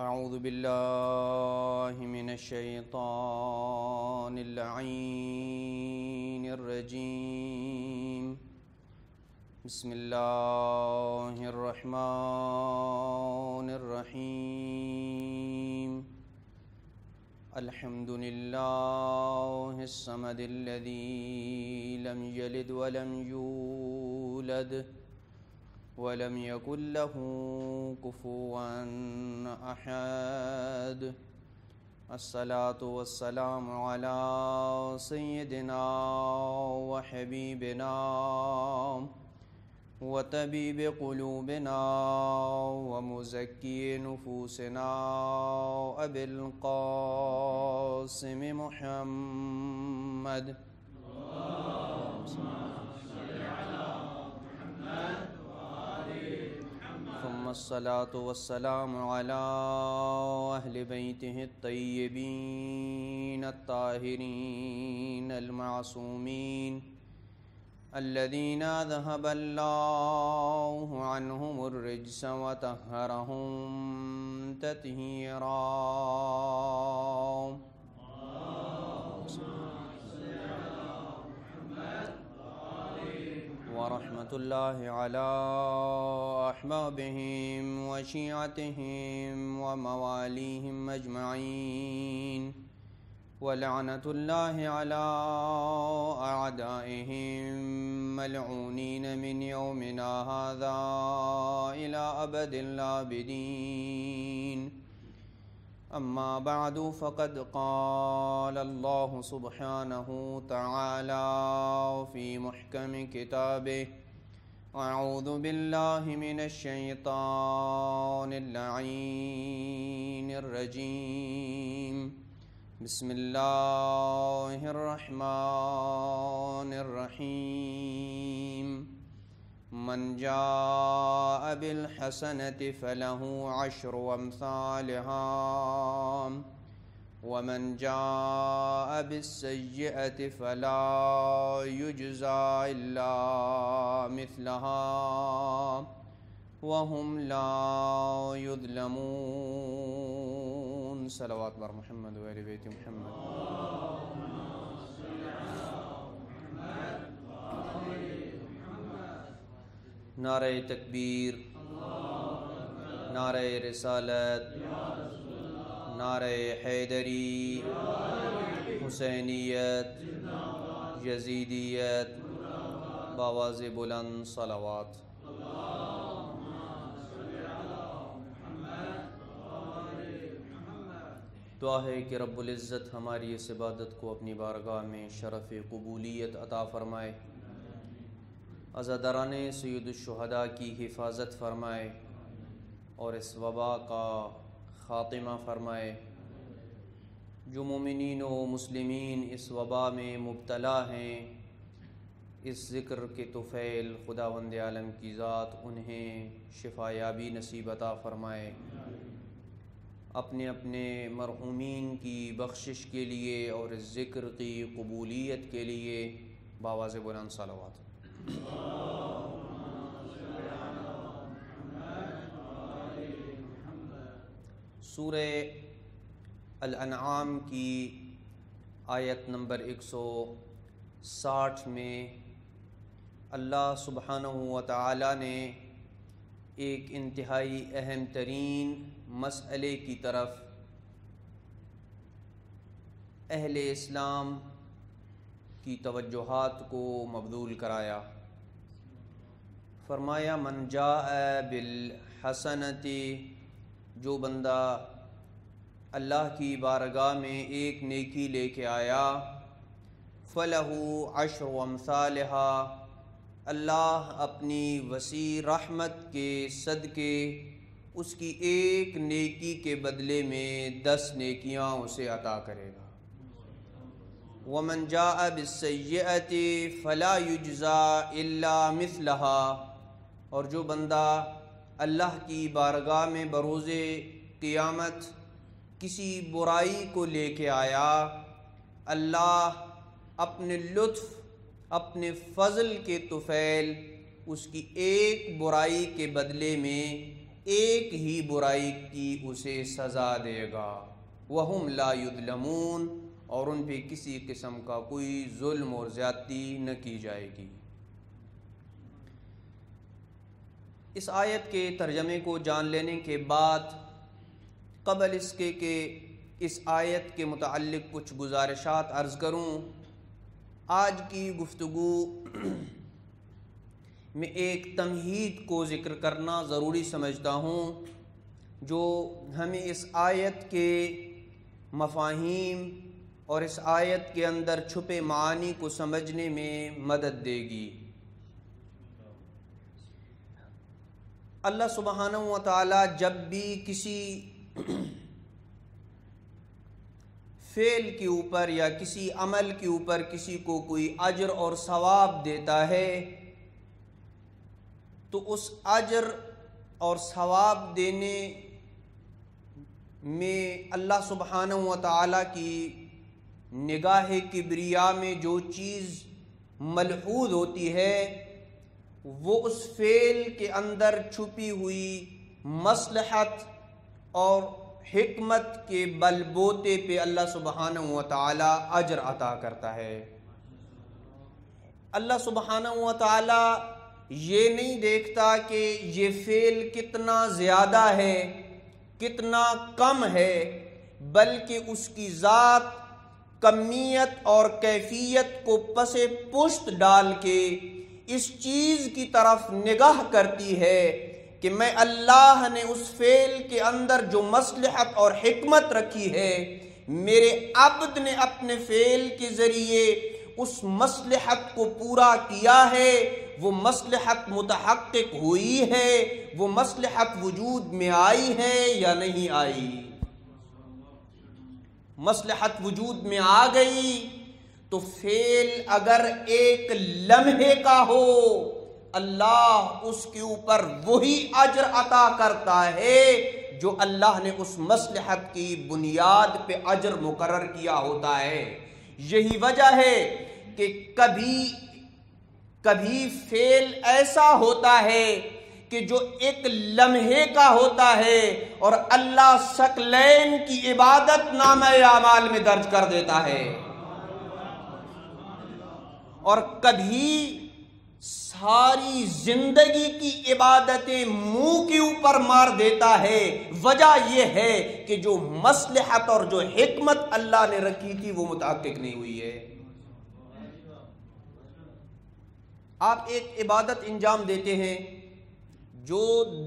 اعوذ باللہ من الشیطان اللعین الرجیم بسم اللہ الرحمن الرحیم الحمد للہ الصمد الذی لم یلد ولم یولد ولم يكن له كفوا أحد الصلاة والسلام على سيدنا وحبيبنا وطبيب قلوبنا ومزكي نفوسنا أبي القاسم محمد ثم الصلاة والسلام على أهل بيته الطيبين الطاهرين المعصومين الذين ذهب الله عنهم الرجس وطهرهم تطهيرا ورحمة الله على أحبابهم وشيعتهم ومواليهم أجمعين ولعنة الله على أعدائهم ملعونين من يومنا هذا إلى أبد الآبدين أما بعد فقد قال الله سبحانه تعالى في محكم كتابه أعوذ بالله من الشيطان اللعين الرجيم بسم الله الرحمن الرحيم من جاء بالحسنة فله عشر أمثالها ومن جاء بالسيئة فلا يجزى إلا مثلها وهم لا يظلمون صلوات بر محمد وآل بيت محمد نعرہ تکبیر، نعرہ رسالت، نعرہ حیدری، حسینیت، یزیدیت، بآواز بلند صلوات۔ دعا ہے کہ رب العزت ہماری اس عبادت کو اپنی بارگاہ میں شرف قبولیت عطا فرمائے، عزاداران سید الشہداء کی حفاظت فرمائے اور اس وبا کا خاتمہ فرمائے۔ جو مومنین و مسلمین اس وبا میں مبتلا ہیں، اس ذکر کے طفیل خداوند عالم کی ذات انہیں شفا یابی نصیب عطا فرمائے۔ اپنے اپنے مرحومین کی بخشش کے لیے اور اس ذکر کی قبولیت کے لیے بآواز بلند صلوات۔ سورہ الانعام کی آیت نمبر 160 میں اللہ سبحانہ و تعالی نے ایک انتہائی اہم ترین مسئلے کی طرف اہل اسلام کی توجہات کو مبذول کرایا۔ فرمایا من جاء بالحسنۃ، جو بندہ اللہ کی بارگاہ میں ایک نیکی لے کے آیا، فلہ عشر امثالہا، اللہ اپنی وسیع رحمت کے صدقے اس کی ایک نیکی کے بدلے میں 10 نیکیاں اسے عطا کرے گا۔ ومن جاء بالسیئۃ فلا یجزا الا مثلہا، اور جو بندہ اللہ کی بارگاہ میں بروز قیامت کسی برائی کو لے کے آیا، اللہ اپنے لطف، اپنے فضل کے طفیل اس کی ایک برائی کے بدلے میں ایک ہی برائی کی اسے سزا دے گا، وَهُمْ لَا يُظْلَمُونَ، اور ان پہ کسی قسم کا کوئی ظلم اور زیادتی نہ کی جائے گی۔ اس آیت کے ترجمے کو جان لینے کے بعد قبل اس کے کہ اس آیت کے متعلق کچھ گزارشات عرض کروں، آج کی گفتگو میں ایک تمہید کو ذکر کرنا ضروری سمجھتا ہوں جو ہمیں اس آیت کے مفاہیم اور اس آیت کے اندر چھپے معانی کو سمجھنے میں مدد دے گی۔ اللہ سبحانہ و تعالی جب بھی کسی فعل کے اوپر یا کسی عمل کے اوپر کسی کو کوئی اجر اور ثواب دیتا ہے تو اس اجر اور ثواب دینے میں اللہ سبحانہ و تعالی کی نگاہ کبریا میں جو چیز ملحوظ ہوتی ہے وہ اس فعل کے اندر چھپی ہوئی مصلحت اور حکمت کے بل بوتے پہ اللہ سبحانہ و تعالی اجر عطا کرتا ہے۔ اللہ سبحانہ و تعالی یہ نہیں دیکھتا کہ یہ فعل کتنا زیادہ ہے کتنا کم ہے، بلکہ اس کی ذات کمیت اور کیفیت کو پس پشت ڈال کے اس چیز کی طرف نگاہ کرتی ہے کہ میں اللہ نے اس فعل کے اندر جو مصلحت اور حکمت رکھی ہے، میرے عبد نے اپنے فعل کے ذریعے اس مصلحت کو پورا کیا ہے، وہ مصلحت متحقق ہوئی ہے، وہ مصلحت وجود میں آئی ہے یا نہیں آئی۔ مصلحت وجود میں آ گئی تو فعل اگر ایک لمحے کا ہو، اللہ اس کے اوپر وہی اجر عطا کرتا ہے جو اللہ نے اس مصلحت کی بنیاد پہ اجر مقرر کیا ہوتا ہے۔ یہی وجہ ہے کہ کبھی فعل ایسا ہوتا ہے کہ جو ایک لمحے کا ہوتا ہے اور اللہ ثقلین کی عبادت نامہ اعمال میں درج کر دیتا ہے، اور کبھی ساری زندگی کی عبادتیں منہ کے اوپر مار دیتا ہے۔ وجہ یہ ہے کہ جو مصلحت اور جو حکمت اللہ نے رکھی تھی وہ متحقق نہیں ہوئی ہے۔ آپ ایک عبادت انجام دیتے ہیں جو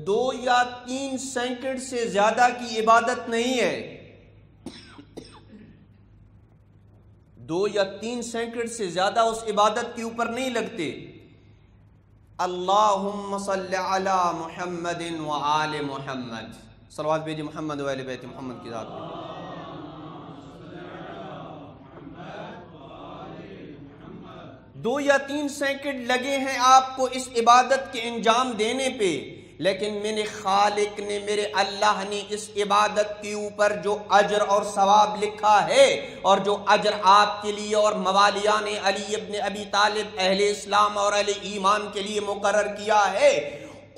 2 یا 3 سیکنڈ سے زیادہ کی عبادت نہیں ہے، 2 یا 3 سیکنڈ سے زیادہ اس عبادت کے اوپر نہیں لگتے۔ اللہم صلی علی محمد و آل محمد، صلوات بھیجئے محمد و اہل بیت محمد کی ذات پہ۔ 2 یا 3 سیکنڈ لگے ہیں آپ کو اس عبادت کے انجام دینے پہ، لیکن میرے خالق نے، میرے اللہ نے اس عبادت کے اوپر جو اجر اور ثواب لکھا ہے اور جو اجر آپ کے لیے اور موالیان علی ابن ابی طالب اہل اسلام اور اہل ایمان کے لیے مقرر کیا ہے،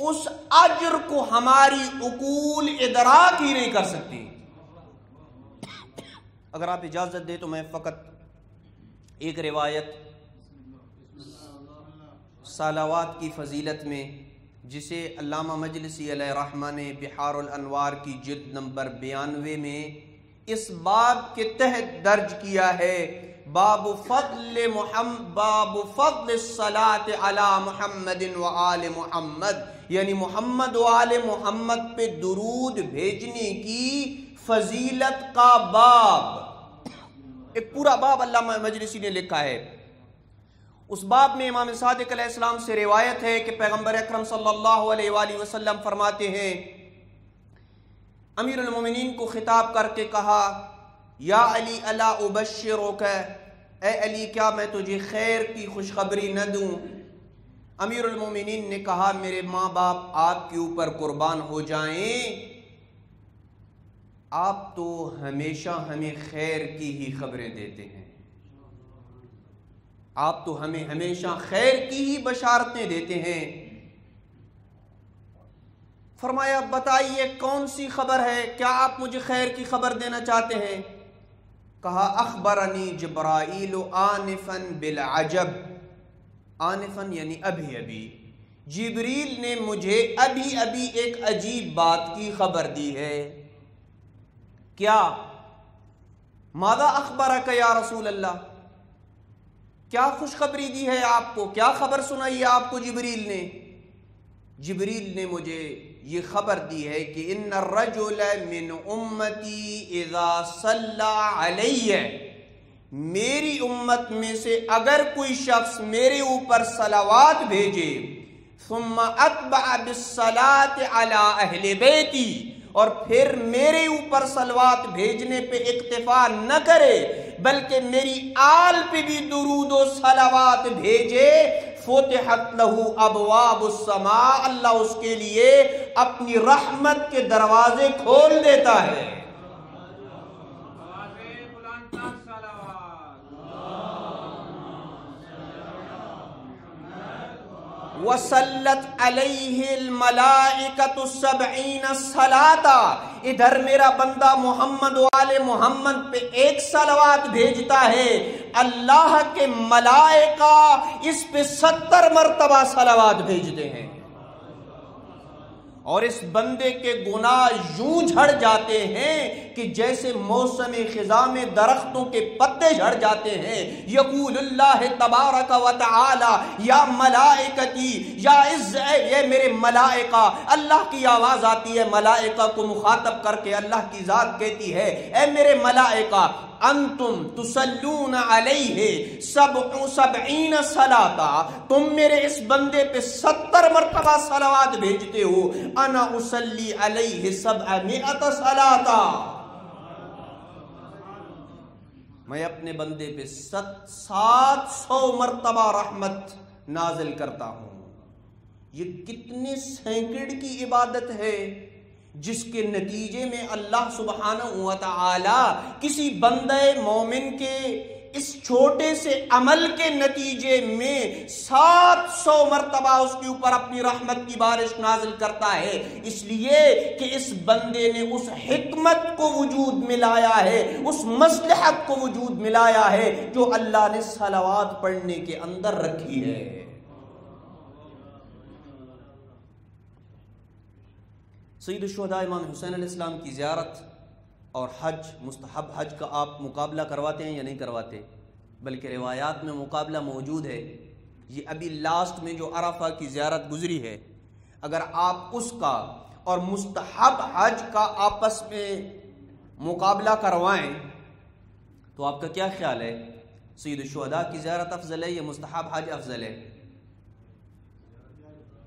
اس اجر کو ہماری عقول ادراک ہی نہیں کر سکتی۔ اگر آپ اجازت دیں تو میں فقط ایک روایت صلوات کی فضیلت میں، جسے علامہ مجلسی علیہ رحمہ نے بحار الانوار کی جلد نمبر 92 میں اس باب کے تحت درج کیا ہے، باب فضل الصلاة علی محمد و آل محمد، یعنی محمد و آل محمد پہ درود بھیجنے کی فضیلت کا باب۔ ایک پورا باب علامہ مجلسی نے لکھا ہے۔ اس باب میں امام صادق علیہ السلام سے روایت ہے کہ پیغمبر اکرم صلی اللہ علیہ وآلہ وسلم فرماتے ہیں، امیر المومنین کو خطاب کر کے کہا، یا علی الا ابشرک، اے علی کیا میں تجھے خیر کی خوشخبری نہ دوں؟ امیر المومنین نے کہا، میرے ماں باپ آپ کے اوپر قربان ہو جائیں، آپ تو ہمیشہ ہمیں خیر کی ہی خبریں دیتے ہیں، آپ تو ہمیں ہمیشہ خیر کی ہی بشارتیں دیتے ہیں۔ فرمایا بتائیے کون سی خبر ہے، کیا آپ مجھے خیر کی خبر دینا چاہتے ہیں؟ کہا اخبرنی جبرائیل آنفا بالعجب، آنفا یعنی ابھی ابھی، جبریل نے مجھے ابھی ابھی ایک عجیب بات کی خبر دی ہے۔ کیا؟ ماذا اخبرک یا رسول اللہ، کیا خوشخبری دی ہے آپ کو، کیا خبر سنائی ہے آپ کو جبریل نے؟ جبریل نے مجھے یہ خبر دی ہے کہ ان الرجل من امتی اذا صلی علی، میری امت میں سے اگر کوئی شخص میرے اوپر صلوات بھیجے، ثم اتبع بالصلاة علی اہل بیتی، اور پھر میرے اوپر صلوات بھیجنے پہ اکتفا نہ کرے بلکہ میری آل پہ بھی درود و صلوات بھیجے، فتحت لہ ابواب السماء، اللہ اس کے لیے اپنی رحمت کے دروازے کھول دیتا ہے۔ وَصَلَّتْ عَلَيْهِ الْمَلَائِكَةُ 70 صَلَاةً، ادھر میرا بندہ محمد والے محمد پہ ایک صلوات بھیجتا ہے، اللہ کے ملائکہ اس پہ 70 مرتبہ صلوات بھیجتے ہیں، اور اس بندے کے گناہ یوں جھڑ جاتے ہیں کہ جیسے موسم خزاں میں درختوں کے پتے جھڑ جاتے ہیں۔ یقول اللہ تبارک و تعالی یا ملائکتی یا اے میرے ملائکہ، اللہ کی آواز آتی ہے ملائکہ کو مخاطب کر کے، اللہ کی ذات کہتی ہے اے میرے ملائکہ انتم تصلون علیہ 70 صلاۃ، تم میرے اس بندے پہ 70 مرتبہ صلوات بھیجتے ہو، انا اصلی علیہ 700 صلاۃ، میں اپنے بندے پہ 700 مرتبہ رحمت نازل کرتا ہوں۔ یہ کتنے سینکڑ کی عبادت ہے جس کے نتیجے میں اللہ سبحانہ و تعالی کسی بندے مومن کے اس چھوٹے سے عمل کے نتیجے میں 700 مرتبہ اس کے اوپر اپنی رحمت کی بارش نازل کرتا ہے، اس لیے کہ اس بندے نے اس حکمت کو وجود میں لایا ہے، اس مصلحت کو وجود میں لایا ہے جو اللہ نے صلوات پڑھنے کے اندر رکھی ہے۔ سید الشہداء امام حسین علیہ السلام کی زیارت اور حج، مستحب حج کا آپ مقابلہ کرواتے ہیں یا نہیں کرواتے؟ بلکہ روایات میں مقابلہ موجود ہے۔ یہ ابھی لاسٹ میں جو عرفہ کی زیارت گزری ہے، اگر آپ اس کا اور مستحب حج کا آپس میں مقابلہ کروائیں تو آپ کا کیا خیال ہے؟ سید الشہداء کی زیارت افضل ہے یا مستحب حج افضل ہے؟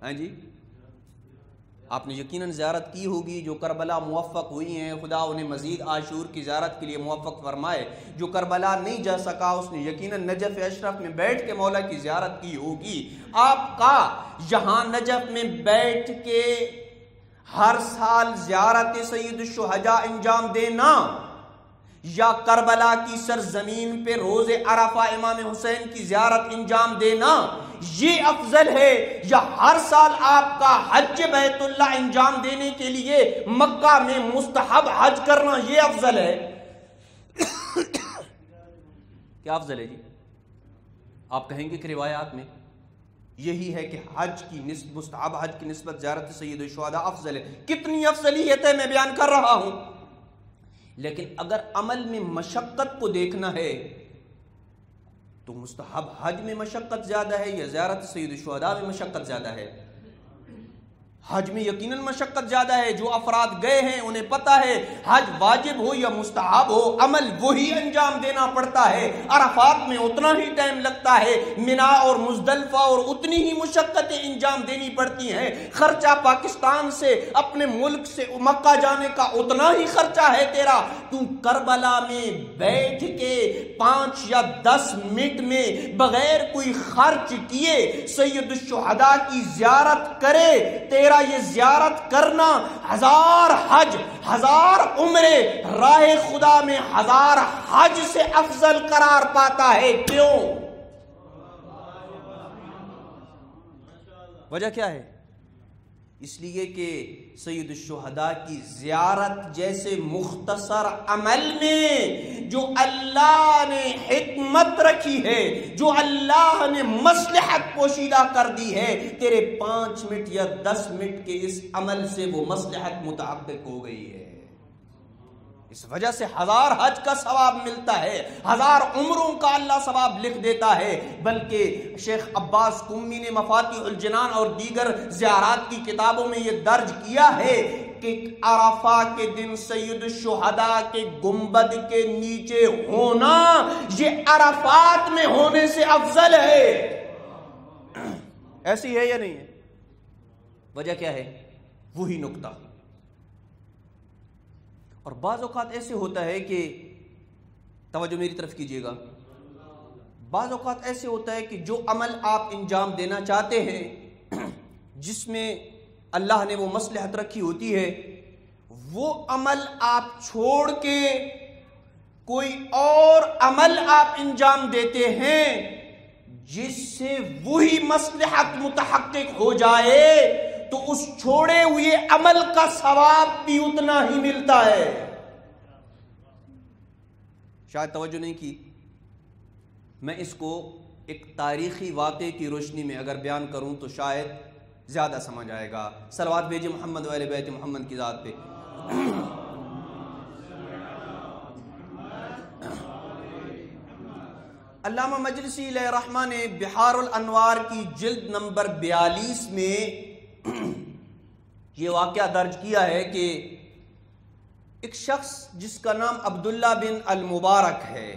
ہاں جی، آپ نے یقیناً زیارت کی ہوگی، جو کربلا موفق ہوئی ہیں خدا انہیں مزید عاشور کی زیارت کے لیے موفق فرمائے، جو کربلا نہیں جا سکا اس نے یقیناً نجف اشرف میں بیٹھ کے مولا کی زیارت کی ہوگی۔ آپ کا یہاں نجف میں بیٹھ کے ہر سال زیارت سید الشہداء انجام دینا یا کربلا کی سرزمین پہ روز عرفہ امام حسین کی زیارت انجام دینا یہ افضل ہے، یا ہر سال آپ کا حج بیت اللہ انجام دینے کے لیے مکہ میں مستحب حج کرنا یہ افضل ہے؟ کیا افضل ہے جی؟ آپ کہیں گے کہ روایات میں یہی ہے کہ حج کی نسبت، مستحب حج کی نسبت زیارت سید الشہداء افضل ہے۔ کتنی افضلیت ہے میں بیان کر رہا ہوں، لیکن اگر عمل میں مشقت کو دیکھنا ہے تو مستحب حج میں مشقت زیادہ ہے یا زیارت سید الشہداء میں مشقت زیادہ ہے؟ حج میں یقیناً مشقت زیادہ ہے، جو افراد گئے ہیں انہیں پتہ ہے حج واجب ہو یا مستحب ہو عمل وہی انجام دینا پڑتا ہے، عرفات میں اتنا ہی ٹائم لگتا ہے، مینا اور مزدلفہ اور اتنی ہی مشقتیں انجام دینی پڑتی ہیں، خرچہ پاکستان سے اپنے ملک سے مکہ جانے کا اتنا ہی خرچہ ہے تیرا، تو کربلا میں بیٹھ کے 5 یا 10 منٹ میں بغیر کوئی خرچ کیے سید الشہداء کی زیارت کرے، تیرا یہ زیارت کرنا 1000 حج 1000 عمرے راہ خدا میں 1000 حج سے افضل قرار پاتا ہے۔ کیوں؟ وجہ کیا ہے؟ اس لیے کہ سید الشہداء کی زیارت جیسے مختصر عمل میں جو اللہ نے حکمت رکھی ہے، جو اللہ نے مصلحت پوشیدہ کر دی ہے، تیرے 5 منٹ یا 10 منٹ کے اس عمل سے وہ مصلحت متحقق ہو گئی ہے۔ اس وجہ سے 1000 حج کا ثواب ملتا ہے، 1000 عمروں کا اللہ ثواب لکھ دیتا ہے۔ بلکہ شیخ عباس قمی نے مفاتیح الجنان اور دیگر زیارات کی کتابوں میں یہ درج کیا ہے کہ عرفہ کے دن سید الشہداء کے گنبد کے نیچے ہونا یہ عرفات میں ہونے سے افضل ہے۔ ایسی ہے یا نہیں ہے؟ وجہ کیا ہے؟ وہی نقطہ۔ اور بعض اوقات ایسے ہوتا ہے کہ توجہ میری طرف کیجئے گا، بعض اوقات ایسے ہوتا ہے کہ جو عمل آپ انجام دینا چاہتے ہیں، جس میں اللہ نے وہ مصلحت رکھی ہوتی ہے، وہ عمل آپ چھوڑ کے کوئی اور عمل آپ انجام دیتے ہیں جس سے وہی مصلحت متحقق ہو جائے، تو اس چھوڑے ہوئے عمل کا ثواب بھی اتنا ہی ملتا ہے۔ شاید توجہ نہیں کی۔ میں اس کو ایک تاریخی واقعے کی روشنی میں اگر بیان کروں تو شاید زیادہ سمجھ آئے گا۔ صلوات بھیجیں محمد و اہل بیت محمد کی ذات پہ۔ علامہ مجلسی علیہ رحمہ نے بحار الانوار کی جلد نمبر 42 میں یہ واقعہ درج کیا ہے کہ ایک شخص جس کا نام عبداللہ بن المبارک ہے،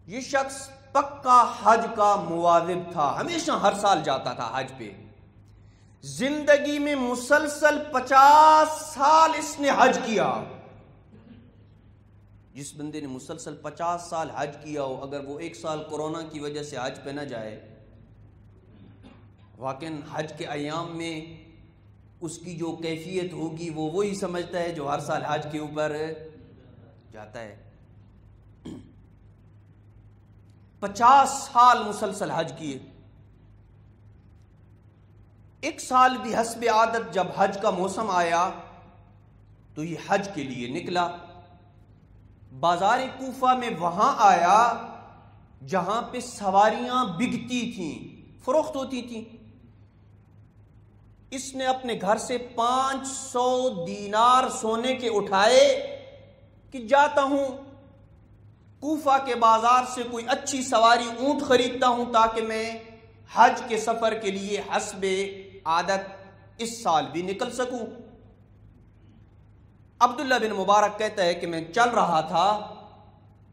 یہ شخص پکا حج کا مواظب تھا، ہمیشہ ہر سال جاتا تھا حج پہ۔ زندگی میں مسلسل 50 سال اس نے حج کیا۔ جس بندے نے مسلسل 50 سال حج کیا ہو، اگر وہ 1 سال کورونا کی وجہ سے حج پہ نہ جائے، واقعاً حج کے ایام میں اس کی جو کیفیت ہوگی وہ وہی سمجھتا ہے جو ہر سال حج کے اوپر جاتا ہے۔ 50 سال مسلسل حج کیے۔ 1 سال بھی حسب عادت جب حج کا موسم آیا تو یہ حج کے لیے نکلا۔ بازار کوفہ میں وہاں آیا جہاں پہ سواریاں بکتی تھیں، فروخت ہوتی تھیں۔ اس نے اپنے گھر سے 500 دینار سونے کے اٹھائے کہ جاتا ہوں کوفہ کے بازار سے کوئی اچھی سواری اونٹ خریدتا ہوں تاکہ میں حج کے سفر کے لیے حسب عادت اس سال بھی نکل سکوں۔ عبداللہ بن مبارک کہتا ہے کہ میں چل رہا تھا،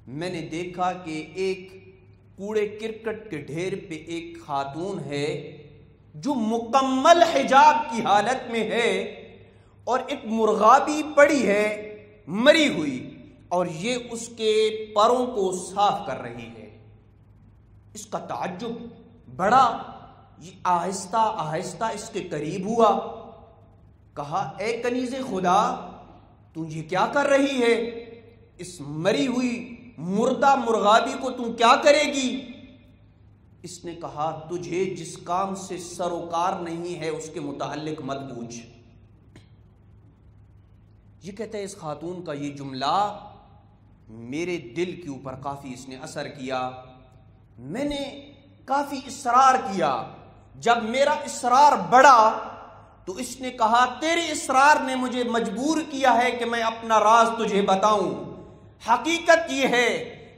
میں نے دیکھا کہ ایک کوڑے کرکٹ کے ڈھیر پہ ایک خاتون ہے جو مکمل حجاب کی حالت میں ہے، اور ایک مرغابی پڑی ہے مری ہوئی، اور یہ اس کے پروں کو صاف کر رہی ہے۔ اس کا تعجب بڑا، یہ آہستہ آہستہ اس کے قریب ہوا، کہا اے کنیز خدا تو یہ کیا کر رہی ہے؟ اس مری ہوئی مردہ مرغابی کو تم کیا کرے گی؟ اس نے کہا تجھے جس کام سے سروکار نہیں ہے اس کے متعلق مت پوچھ۔ یہ کہتا ہے اس خاتون کا یہ جملہ میرے دل کے اوپر کافی اس نے اثر کیا، میں نے کافی اصرار کیا۔ جب میرا اصرار بڑھا تو اس نے کہا تیرے اصرار نے مجھے مجبور کیا ہے کہ میں اپنا راز تجھے بتاؤں۔ حقیقت یہ ہے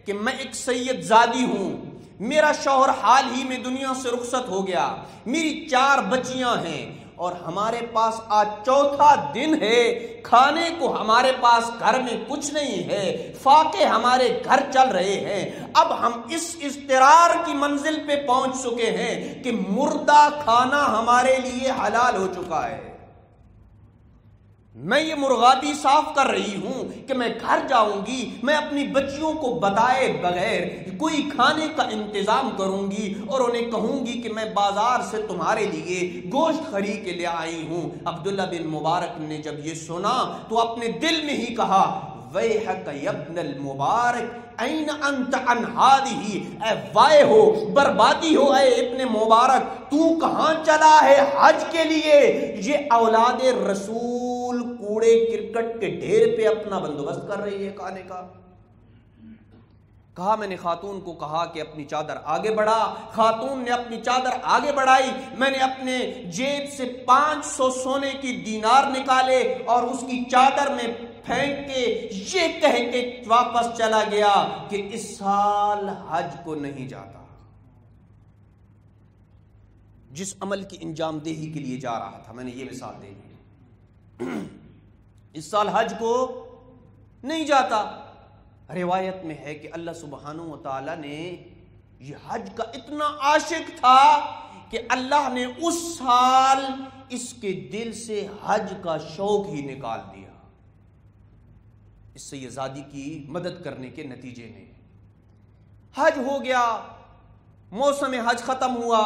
کہ میں ایک سید زادی ہوں، میرا شوہر حال ہی میں دنیا سے رخصت ہو گیا، میری 4 بچیاں ہیں، اور ہمارے پاس آج 4تھا دن ہے، کھانے کو ہمارے پاس گھر میں کچھ نہیں ہے، فاقے ہمارے گھر چل رہے ہیں۔ اب ہم اس اضطرار کی منزل پہ پہنچ چکے ہیں کہ مردہ کھانا ہمارے لیے حلال ہو چکا ہے۔ میں یہ مرغابی صاف کر رہی ہوں کہ میں گھر جاؤں گی، میں اپنی بچیوں کو بتائے بغیر کوئی کھانے کا انتظام کروں گی اور انہیں کہوں گی کہ میں بازار سے تمہارے لیے گوشت خرید کے لے آئی ہوں۔ عبداللہ بن مبارک نے جب یہ سنا تو اپنے دل میں ہی کہا ویحک یبن المبارک این انت عن ہذہ، اے وائے ہو، بربادی ہو اے ابن مبارک، تو کہاں چلا ہے حج کے لیے؟ یہ اولاد رسول کوڑے کرکٹ کے ڈھیر پہ اپنا بندوبست کر رہی ہے کھانے کا۔ کہا میں نے خاتون کو کہا کہ اپنی چادر آگے بڑھا، خاتون نے اپنی چادر آگے بڑھائی، میں نے اپنے جیب سے 500 سونے کی دینار نکالے اور اس کی چادر میں پھینک کے یہ کہہ کے واپس چلا گیا کہ اس سال حج کو نہیں جاتا۔ جس عمل کی انجام دہی کے لیے جا رہا تھا، میں نے یہ مثال دے دی، اس سال حج کو نہیں جاتا۔ روایت میں ہے کہ اللہ سبحانہ و تعالی نے یہ حج کا اتنا عاشق تھا کہ اللہ نے اس سال اس کے دل سے حج کا شوق ہی نکال دیا۔ اس سے یہ زادی کی مدد کرنے کے نتیجے میں حج ہو گیا، موسم حج ختم ہوا،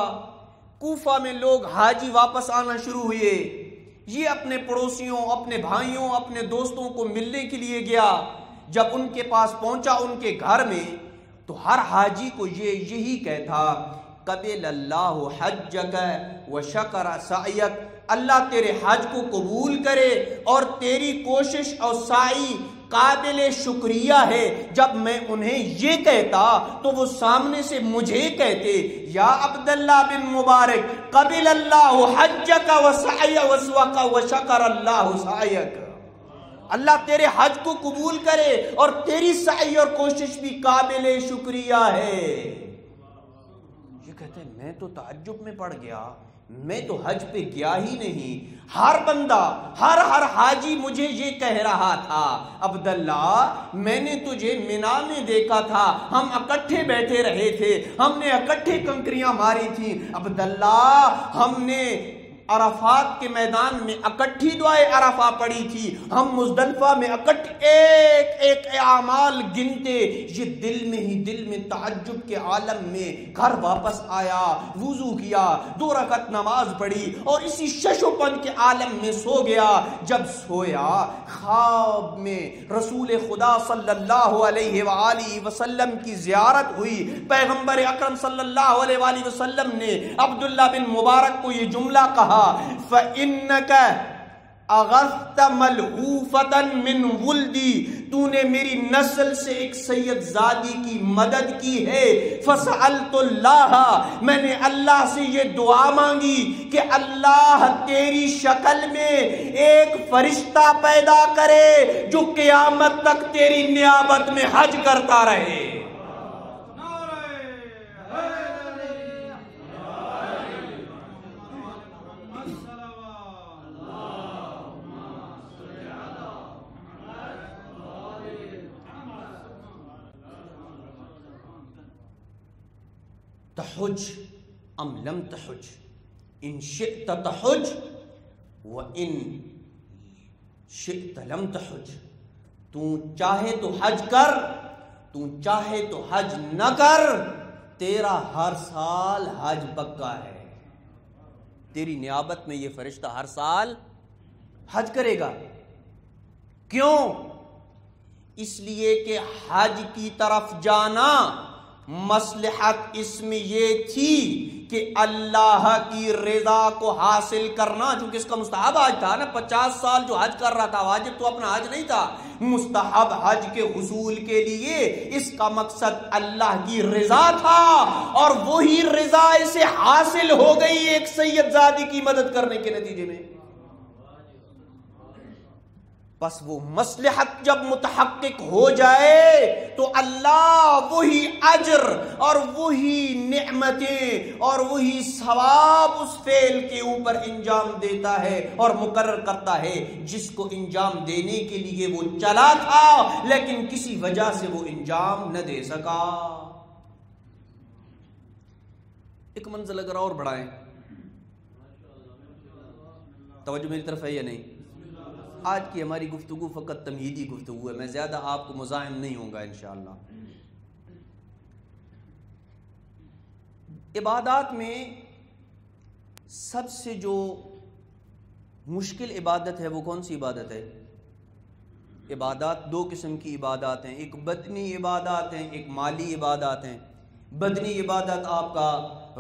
کوفہ میں لوگ حاجی واپس آنا شروع ہوئے۔ یہ اپنے پڑوسیوں، اپنے بھائیوں، اپنے دوستوں کو ملنے کے لیے گیا۔ جب ان کے پاس پہنچا ان کے گھر میں تو ہر حاجی کو یہی کہتا، قبل اللہ حجک وشکر سعیک، اللہ تیرے حج کو قبول کرے اور تیری کوشش اور سعی قابل شکریہ ہے۔ جب میں انہیں یہ کہتا تو وہ سامنے سے مجھے کہتے، یا عبداللہ بن مبارک قبل اللہ حجک وشکر اللہ سعیک، اللہ تیرے حج کو قبول کرے اور تیری سعی اور کوشش بھی قابل شکریہ ہے۔ یہ کہتے ہیں میں تو تعجب میں پڑ گیا، میں تو حج پہ گیا ہی نہیں۔ ہر بندہ، ہر حاجی مجھے یہ کہہ رہا تھا، عبداللہ میں نے تجھے مینا میں دیکھا تھا، ہم اکٹھے بیٹھے رہے تھے، ہم نے اکٹھے کنکریاں ماری تھی، عبداللہ ہم نے عرفات کے میدان میں اکٹھی دعائے عرفہ پڑی تھی، ہم مزدلفہ میں ایک ایک اعمال گنتے۔ یہ دل میں تعجب کے عالم میں گھر واپس آیا، وضو کیا، 2 رکعت نماز پڑھی اور اسی شش و پن کے عالم میں سو گیا۔ جب سویا خواب میں رسول خدا صلی اللہ علیہ وآلہ وسلم کی زیارت ہوئی۔ پیغمبر اکرم صلی اللہ علیہ وآلہ وسلم نے عبداللہ بن مبارک کو یہ جملہ کہا، فَإِنَّكَ اغثت ملہوفتا من ولدی، تو نے میری نسل سے ایک سید زادی کی مدد کی ہے۔ فسألت اللہ، میں نے اللہ سے یہ دعا مانگی کہ اللہ تیری شکل میں ایک فرشتہ پیدا کرے جو قیامت تک تیری نیابت میں حج کرتا رہے۔ تحج ام لم تحج، ان شئت تحج وان شئت لم تحج، تو چاہے تو حج کر، تو چاہے تو حج نہ کر، تیرا ہر سال حج پکا ہے۔ تیری نیابت میں یہ فرشتہ ہر سال حج کرے گا۔ کیوں؟ اس لیے کہ حج کی طرف جانا مصلحت اس میں یہ تھی کہ اللہ کی رضا کو حاصل کرنا، چونکہ اس کا مستحب حج تھا نا، 50 سال جو حج کر رہا تھا، واجب تو اپنا حج نہیں تھا، مستحب حج کے حصول کے لیے اس کا مقصد اللہ کی رضا تھا، اور وہی رضا اسے حاصل ہو گئی ایک سید زادی کی مدد کرنے کے نتیجے میں۔ بس وہ مصلحت جب متحقق ہو جائے تو اللہ وہی اجر اور وہی نعمتیں اور وہی ثواب اس فعل کے اوپر انجام دیتا ہے اور مقرر کرتا ہے جس کو انجام دینے کے لیے وہ چلا تھا لیکن کسی وجہ سے وہ انجام نہ دے سکا۔ ایک منزل اگر اور بڑھائیں، توجہ میری طرف ہے یا نہیں؟ آج کی ہماری گفتگو فقط تمہیدی گفتگو ہے، میں زیادہ آپ کو مزاحم نہیں ہوں گا انشاءاللہ۔ عبادات میں سب سے جو مشکل عبادت ہے وہ کون سی عبادت ہے؟ عبادات دو قسم کی عبادات ہیں، ایک بدنی عبادات ہیں، ایک مالی عبادات ہیں۔ بدنی عبادت آپ کا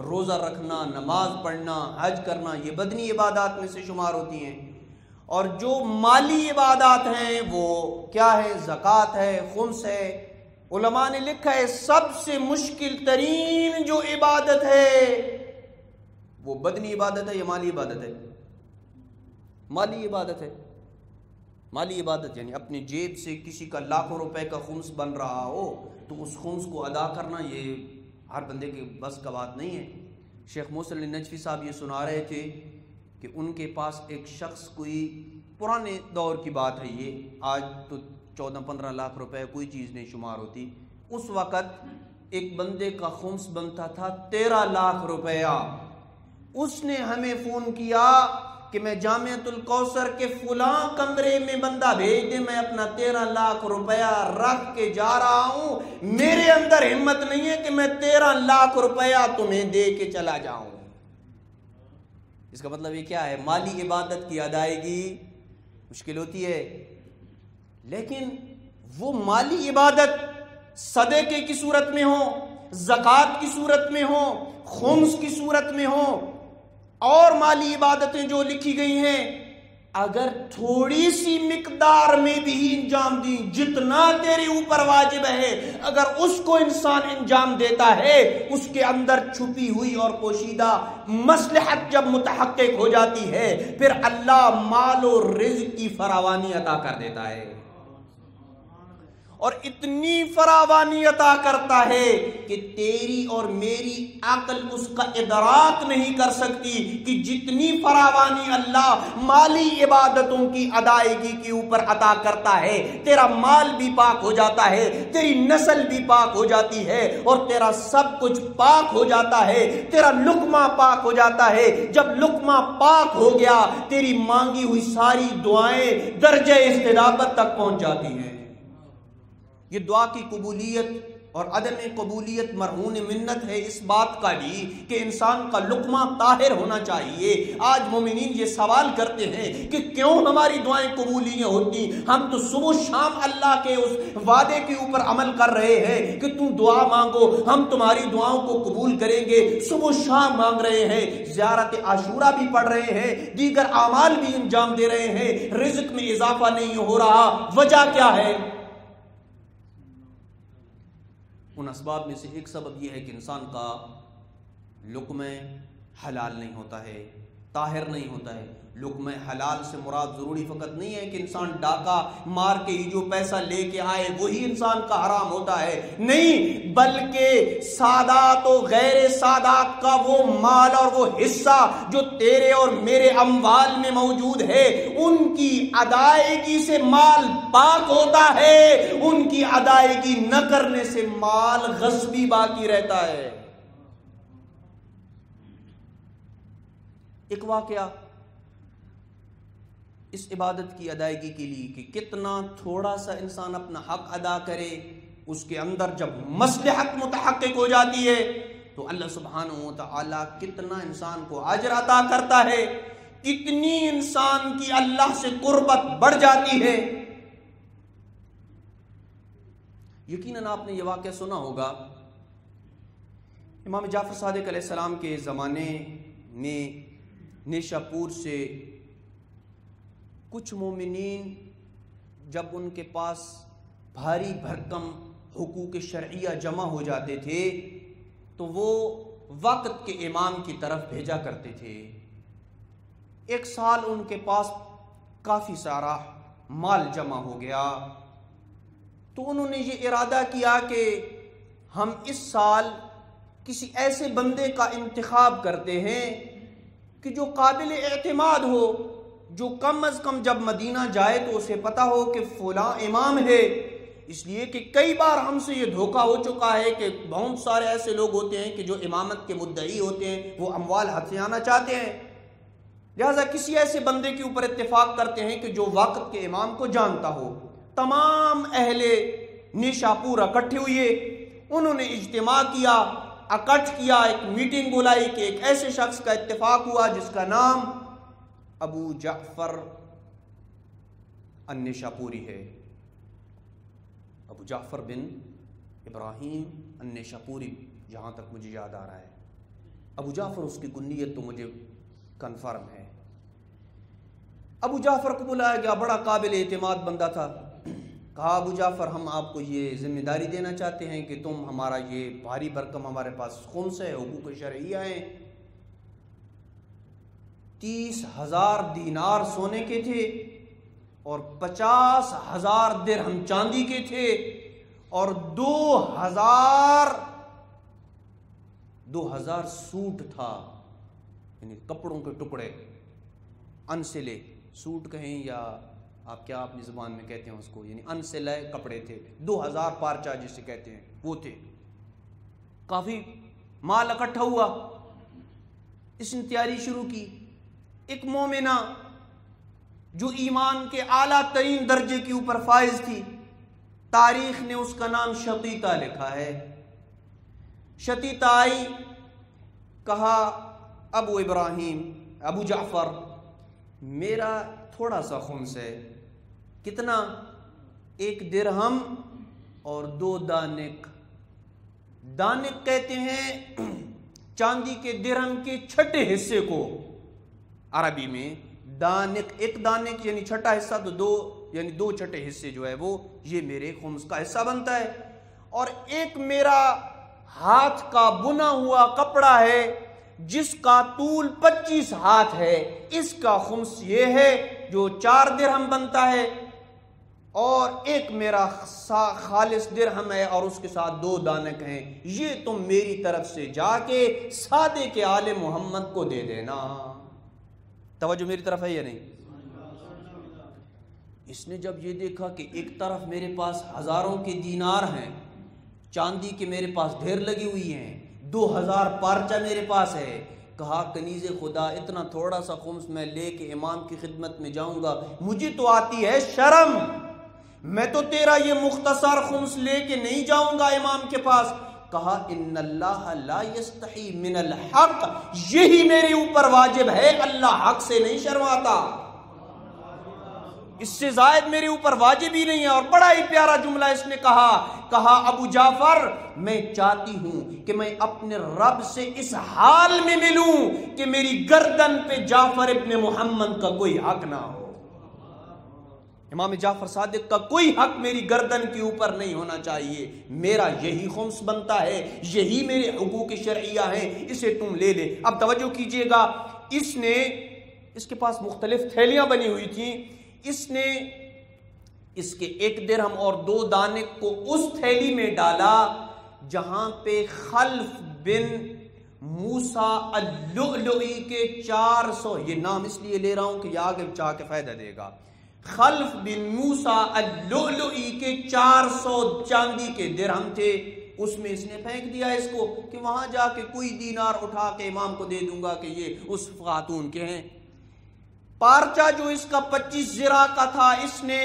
روزہ رکھنا، نماز پڑھنا، حج کرنا، یہ بدنی عبادات میں سے شمار ہوتی ہیں۔ اور جو مالی عبادات ہیں وہ کیا ہے؟ زکوٰۃ ہے، خمس ہے۔ علماء نے لکھا ہے سب سے مشکل ترین جو عبادت ہے وہ بدنی عبادت ہے یا مالی عبادت ہے؟ مالی عبادت ہے۔ مالی عبادت یعنی اپنی جیب سے کسی کا لاکھوں روپے کا خمس بن رہا ہو تو اس خمس کو ادا کرنا یہ ہر بندے کے بس کا بات نہیں ہے۔ شیخ محسن علی نجفی صاحب یہ سنا رہے تھے کہ ان کے پاس ایک شخص، کوئی پرانے دور کی بات ہے یہ، آج تو 14-15 لاکھ روپے کوئی چیز نہیں شمار ہوتی، اس وقت ایک بندے کا خمس بنتا تھا 13 لاکھ روپیہ۔ اس نے ہمیں فون کیا کہ میں جامعۃ الکوثر کے فلاں کمرے میں بندہ بھیج دے، میں اپنا 13 لاکھ روپیہ رکھ کے جا رہا ہوں، میرے اندر ہمت نہیں ہے کہ میں 13 لاکھ روپیہ تمہیں دے کے چلا جاؤں۔ اس کا مطلب یہ کیا ہے؟ مالی عبادت کی ادائیگی مشکل ہوتی ہے، لیکن وہ مالی عبادت صدقے کی صورت میں ہو، زکوٰۃ کی صورت میں ہو، خمس کی صورت میں ہو، اور مالی عبادتیں جو لکھی گئی ہیں، اگر تھوڑی سی مقدار میں بھی انجام دیں، جتنا تیرے اوپر واجب ہے، اگر اس کو انسان انجام دیتا ہے، اس کے اندر چھپی ہوئی اور پوشیدہ مصلحت جب متحقق ہو جاتی ہے، پھر اللہ مال و رزق کی فراوانی عطا کر دیتا ہے، اور اتنی فراوانی عطا کرتا ہے کہ تیری اور میری عقل اس کا ادراک نہیں کر سکتی کہ جتنی فراوانی اللہ مالی عبادتوں کی ادائیگی کے اوپر عطا کرتا ہے، تیرا مال بھی پاک ہو جاتا ہے، تیری نسل بھی پاک ہو جاتی ہے، اور تیرا سب کچھ پاک ہو جاتا ہے، تیرا لقمہ پاک ہو جاتا ہے۔ جب لقمہ پاک ہو گیا، تیری مانگی ہوئی ساری دعائیں درجہ استجابت تک پہنچ جاتی ہیں۔ یہ دعا کی قبولیت اور عدم قبولیت مرہون منت ہے اس بات کا بھی کہ انسان کا لقمہ طاہر ہونا چاہیے۔ آج مومنین یہ سوال کرتے ہیں کہ کیوں ہماری دعائیں قبول نہیں ہوتی؟ ہم تو صبح شام اللہ کے اس وعدے کے اوپر عمل کر رہے ہیں کہ تم دعا مانگو، ہم تمہاری دعاؤں کو قبول کریں گے، صبح شام مانگ رہے ہیں، زیارت عاشورہ بھی پڑھ رہے ہیں، دیگر اعمال بھی انجام دے رہے ہیں، رزق میں اضافہ نہیں ہو رہا، وجہ کیا ہے؟ ان اسباب میں سے ایک سبب یہ ہے کہ انسان کا لقمہ حلال نہیں ہوتا ہے، طاہر نہیں ہوتا ہے۔ لقمہ حلال سے مراد ضروری فقط نہیں ہے کہ انسان ڈاکہ مار کے ہی جو پیسہ لے کے آئے وہی انسان کا حرام ہوتا ہے، نہیں، بلکہ سادات و غیر سادات کا وہ مال اور وہ حصہ جو تیرے اور میرے اموال میں موجود ہے، ان کی ادائیگی سے مال پاک ہوتا ہے، ان کی ادائیگی نہ کرنے سے مال غصبی باقی رہتا ہے۔ ایک واقعہ اس عبادت کی ادائیگی کے لیے کہ کتنا تھوڑا سا انسان اپنا حق ادا کرے، اس کے اندر جب مصلحت متحقق ہو جاتی ہے تو اللہ سبحانہ و تعالی کتنا انسان کو اجر عطا کرتا ہے، کتنی انسان کی اللہ سے قربت بڑھ جاتی ہے۔ یقیناً آپ نے یہ واقعہ سنا ہوگا، امام جعفر صادق علیہ السلام کے زمانے میں نیشاپور سے کچھ مومنین جب ان کے پاس بھاری بھرکم حقوق شرعیہ جمع ہو جاتے تھے تو وہ وقت کے امام کی طرف بھیجا کرتے تھے۔ ایک سال ان کے پاس کافی سارا مال جمع ہو گیا تو انہوں نے یہ ارادہ کیا کہ ہم اس سال کسی ایسے بندے کا انتخاب کرتے ہیں کہ جو قابل اعتماد ہو، جو کم از کم جب مدینہ جائے تو اسے پتا ہو کہ فلاں امام ہے، اس لیے کہ کئی بار ہم سے یہ دھوکہ ہو چکا ہے کہ بہت سارے ایسے لوگ ہوتے ہیں کہ جو امامت کے مدعی ہوتے ہیں، وہ اموال ہتھیانا چاہتے ہیں، لہذا کسی ایسے بندے کے اوپر اتفاق کرتے ہیں کہ جو وقت کے امام کو جانتا ہو۔ تمام اہل نیشاپور اکٹھے ہوئے، انہوں نے اجتماع کیا، اکٹھ کیا، ایک میٹنگ بلائی کہ ایک ایسے شخص کا اتفاق ہوا جس کا نام ابو جعفر النیشاپوری ہے۔ ابو جعفر بن ابراہیم النیشاپوری، جہاں تک مجھے یاد آ رہا ہے. ابو جعفر اس کی کنیت تو مجھے کنفرم ہے. ابو جعفر کو بلایا گیا، بڑا قابل اعتماد بندہ تھا. کہا ابو جعفر ہم آپ کو یہ ذمہ داری دینا چاہتے ہیں کہ تم ہمارا یہ بھاری بھرکم، ہمارے پاس خمس ہے، حقوق شرعیہ ہیں، 30,000 دینار سونے کے تھے اور 50,000 درہم چاندی کے تھے اور 2,000 سوٹ تھا، یعنی کپڑوں کے ٹکڑے، انسلے سوٹ کہیں یا آپ کیا اپنی زبان میں کہتے ہیں اس کو، یعنی انسلے کپڑے تھے، 2,000 پارچہ جسے کہتے ہیں وہ تھے. کافی مال اکٹھا ہوا. اس نے تیاری شروع کی. ایک مومنہ جو ایمان کے اعلیٰ ترین درجے کے اوپر فائز تھی، تاریخ نے اس کا نام شقیقہ لکھا ہے. شقیقہ آئی، کہا ابو ابراہیم، ابو جعفر، میرا تھوڑا سا خمس ہے. کتنا؟ 1 درہم اور 2 دانک. دانک کہتے ہیں چاندی کے درہم کے چھٹے حصے کو. عربی میں دانک، 1 دانک یعنی چھٹا حصہ، تو 2 یعنی 2 چھٹے حصے جو ہے وہ یہ میرے خمس کا حصہ بنتا ہے. اور ایک میرا ہاتھ کا بنا ہوا کپڑا ہے جس کا طول 25 ہاتھ ہے، اس کا خمس یہ ہے جو 4 درہم بنتا ہے. اور ایک میرا خالص درہم ہے اور اس کے ساتھ 2 دانک ہیں. یہ تم میری طرف سے جا کے سادے کے آل محمد کو دے دینا. توجہ میری طرف ہے یا نہیں؟ اس نے جب یہ دیکھا کہ ایک طرف میرے پاس ہزاروں کے دینار ہیں، چاندی کے میرے پاس ڈھیر لگی ہوئی ہیں، 2,000 پارچہ میرے پاس ہے، کہا کنیز خدا اتنا تھوڑا سا خمس میں لے کے امام کی خدمت میں جاؤں گا؟ مجھے تو آتی ہے شرم، میں تو تیرا یہ مختصر خمس لے کے نہیں جاؤں گا امام کے پاس. کہا ان اللہ لا یستحی من الحق، یہی میرے اوپر واجب ہے، اللہ حق سے نہیں شرماتا، اس سے زائد میرے اوپر واجب ہی نہیں ہے. اور بڑا ہی پیارا جملہ اس نے کہا ابو جعفر میں چاہتی ہوں کہ میں اپنے رب سے اس حال میں ملوں کہ میری گردن پہ جعفر ابن محمد کا کوئی حق نہ ہو. امام جعفر صادق کا کوئی حق میری گردن کے اوپر نہیں ہونا چاہیے. میرا یہی خمس بنتا ہے، یہی میرے حقوق شرعیہ ہیں، اسے تم لے لے. اب توجہ کیجئے گا، اس کے پاس مختلف تھیلیاں بنی ہوئی تھیں. اس نے اس کے 1 درہم اور 2 دانک کو اس تھیلی میں ڈالا جہاں پہ خلف بن موسیٰ اللؤلؤی کے 400، یہ نام اس لیے لے رہا ہوں کہ یہ آگے چاہ کے فائدہ دے گا، خلف بن موسیٰ اللؤلؤی کے 400 چاندی کے درہم تھے. اس میں اس نے پھینک دیا اس کو کہ وہاں جا کے کوئی دینار اٹھا کے امام کو دے دوں گا کہ یہ اس خاتون کے ہیں. پارچہ جو اس کا 25 زرا کا تھا، اس نے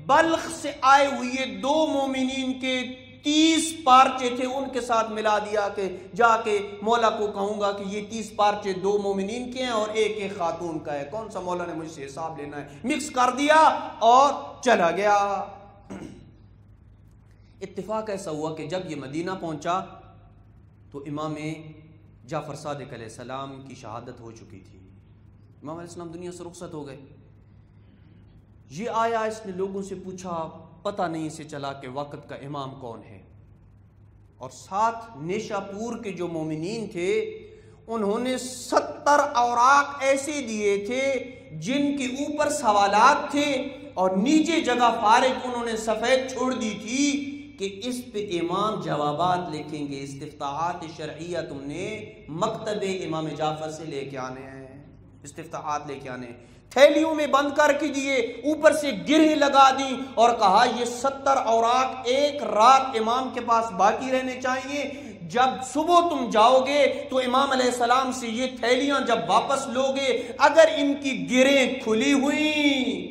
بلخ سے آئے ہوئے 2 مومنین کے 30 پارچے تھے، ان کے ساتھ ملا دیا کہ جا کے مولا کو کہوں گا کہ یہ 30 پارچے 2 مومنین کے ہیں اور ایک خاتون کا ہے، کون سا مولا نے مجھ سے حساب لینا ہے. مکس کر دیا اور چلا گیا. اتفاق ایسا ہوا کہ جب یہ مدینہ پہنچا تو امام جعفر صادق علیہ السلام کی شہادت ہو چکی تھی. امام علیہ السلام دنیا سے رخصت ہو گئے. یہ آیا، اس نے لوگوں سے پوچھا، پتہ نہیں اسے چلا کہ وقت کا امام کون ہے. اور ساتھ نیشاپور کے جو مومنین تھے انہوں نے 70 اوراق ایسے دیے تھے جن کے اوپر سوالات تھے اور نیچے جگہ فارغ انہوں نے سفید چھوڑ دی تھی کہ اس پہ امام جوابات لکھیں گے. استفتاحات شرعیہ تم نے مکتب امام جعفر سے لے کے آنے ہیں، استفتاحات لے کے آنے. تھیلیوں میں بند کر کے دیے، اوپر سے گرہیں لگا دی اور کہا یہ 70 اوراق 1 رات امام کے پاس باقی رہنے چاہیے. جب صبح تم جاؤ گے تو امام علیہ السلام سے یہ تھیلیاں جب واپس لوگے، اگر ان کی گرہیں کھلی ہوئی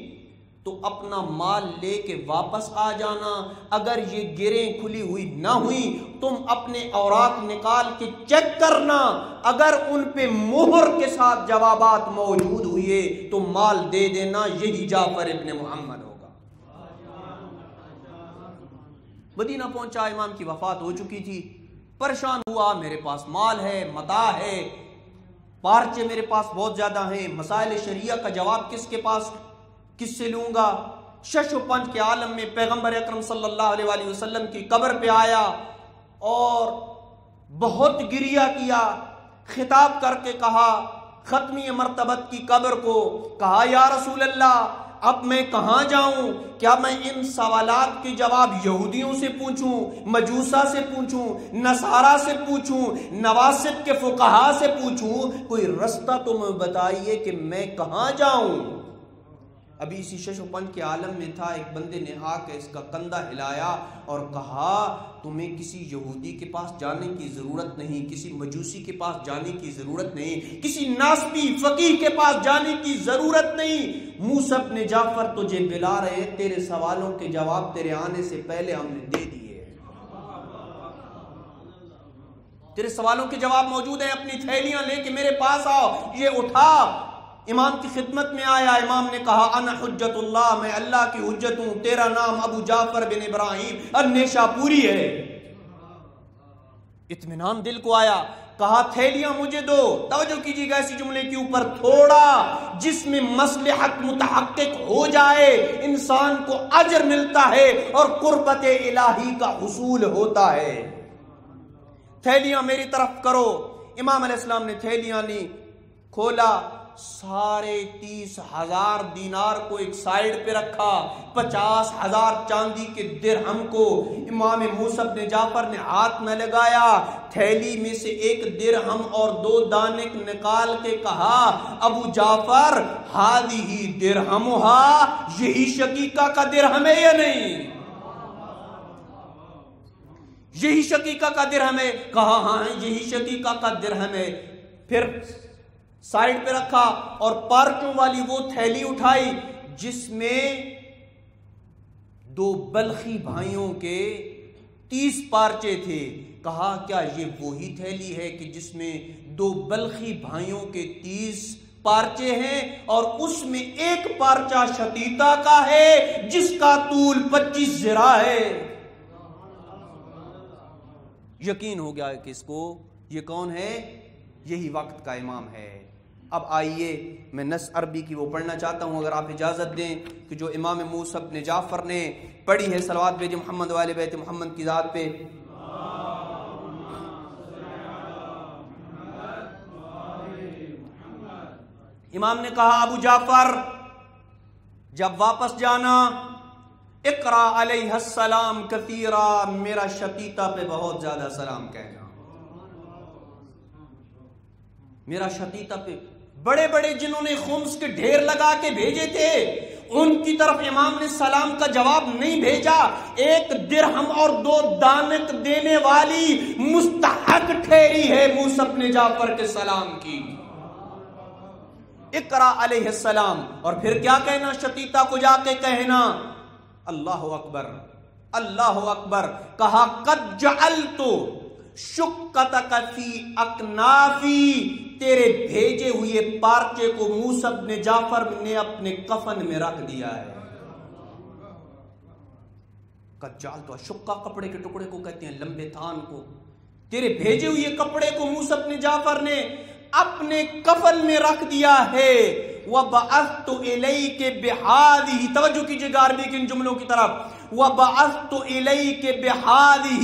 تو اپنا مال لے کے واپس آ جانا، اگر یہ گرہیں کھلی ہوئی نہ ہوئی تم اپنے اوراق نکال کے چیک کرنا، اگر ان پہ مہر کے ساتھ جوابات موجود ہوئے تو مال دے دینا. یہی جعفر ابن محمد ہوگا. مدینہ پہنچا، امام کی وفات ہو چکی تھی، پریشان ہوا، میرے پاس مال ہے، متاع ہے، پارچے میرے پاس بہت زیادہ ہیں، مسائل شریعہ کا جواب کس سے لوں گا؟ شش و پنج کے عالم میں پیغمبر اکرم صلی اللہ علیہ وآلہ وسلم کی قبر پہ آیا اور بہت گریہ کیا، خطاب کر کے کہا ختمی مرتبت کی قبر کو، کہا یا رسول اللہ اب میں کہاں جاؤں؟ کیا میں ان سوالات کے جواب یہودیوں سے پوچھوں، مجوسہ سے پوچھوں، نصارہ سے پوچھوں، نواسب کے فقہا سے پوچھوں؟ کوئی رستہ تو میں بتائیے کہ میں کہاں جاؤں؟ ابھی اسی شش و پنج کے عالم میں تھا، ایک بندے نے آ کے اس کا کندھا ہلایا اور کہا تمہیں کسی یہودی کے پاس جانے کی ضرورت نہیں، کسی مجوسی کے پاس جانے کی ضرورت نہیں، کسی ناسبی فقیہ کے پاس جانے کی ضرورت نہیں، موسیٰ بن جعفر تجھے بلا رہے، تیرے سوالوں کے جواب تیرے آنے سے پہلے ہم نے دے دیے، تیرے سوالوں کے جواب موجود ہیں، اپنی تھیلیاں لے کے میرے پاس آؤ۔ یہ اٹھا، امام کی خدمت میں آیا، امام نے کہا انا حجت اللہ، میں اللہ کی حجت ہوں، تیرا نام ابو جعفر بن ابراہیم النیشا پوری ہے۔ اطمینان دل کو آیا، کہا تھیلیاں مجھے دو۔ توجہ کیجیے گا اسی جملے کے اوپر، تھوڑا جس میں مصلحت متحقق ہو جائے انسان کو اجر ملتا ہے اور قربت الہی کا حصول ہوتا ہے۔ تھیلیاں میری طرف کرو۔ امام علیہ السلام نے تھیلیاں لی، کھولا، 30,000 دینار کو ایک سائیڈ پہ رکھا، 50,000 چاندی کے درہم کو امام موسیٰ بن جعفر نے ہاتھ میں لگایا، تھیلی میں سے ایک درہم اور 2 دانے نکال کے کہا ابو جعفر ہذہ درہمھا، یہی شقیقہ کا درہم ہے یا نہیں؟ یہی شقیقہ کا درہم ہے؟ کہا ہاں یہی شقیقہ کا درہم ہے۔ پھر سائیڈ پہ رکھا اور پارچوں والی وہ تھیلی اٹھائی جس میں 2 بلخی بھائیوں کے 30 پارچے تھے۔ کہا کیا یہ وہی تھیلی ہے کہ جس میں 2 بلخی بھائیوں کے 30 پارچے ہیں اور اس میں ایک پارچہ شتیتا کا ہے جس کا طول 25 ذراع ہے؟ یقین ہو گیا کہ اس کو یہ کون ہے؟ یہی وقت کا امام ہے۔ اب آئیے میں نص عربی کی وہ پڑھنا چاہتا ہوں اگر آپ اجازت دیں، کہ جو امام موسیٰ بن جعفر نے پڑھی ہے، صلوات بھیجیں محمد والے بیت محمد کی ذات پہ۔ امام نے کہا ابو جعفر جب واپس جانا اقرا علیہ السلام کثیرا، میرا شتیتا پہ بہت زیادہ سلام کہنا، میرا شتیتا پہ، بڑے بڑے جنہوں نے خمس کے ڈھیر لگا کے بھیجے تھے ان کی طرف امام نے سلام کا جواب نہیں بھیجا، ایک درہم اور 2 دانت دینے والی مستحق ٹھہری ہے موسیٰ بن جعفر کے سلام کی۔ اقرا علیہ السلام، اور پھر کیا کہنا؟ شتیتا کو جا کے کہنا اللہ اکبر اللہ اکبر۔ کہا قد جعلت شقتک فی اکنافی، تیرے بھیجے ہوئے پارچے کو موسیٰ بن جعفر نے اپنے کفن میں رکھ دیا ہے۔ قد جعلت، شقہ کپڑے کے ٹکڑے کو کہتے ہیں، لمبے تھان کو، تیرے بھیجے ہوئے کپڑے کو موسیٰ بن جعفر نے اپنے کفن میں رکھ دیا ہے۔ وَبَعَثْتُ إِلَيْكَ بِهَذِهِ، توجہ کیجئے گا عربی کے ان جملوں کی طرف، وَبَعَثْتُ إِلَيْكَ بِهَذِهِ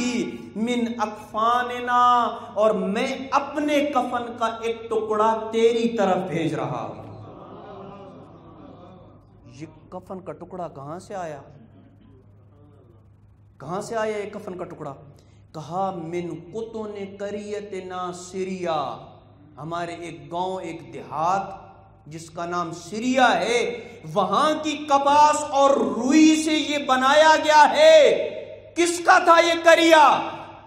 مِنْ أَكْفَانِنَا، اور میں اپنے کفن کا ایک ٹکڑا تیری طرف بھیج رہا ہوں۔ یہ کفن کا ٹکڑا کہاں سے آیا؟ کہاں سے آیا یہ کفن کا ٹکڑا؟ کہا من قطن قریتنا سریا، ہمارے ایک گاؤں، ایک دیہات جس کا نام سریا ہے، وہاں کی کپاس اور روئی سے یہ بنایا گیا ہے۔ کس کا تھا یہ کریا؟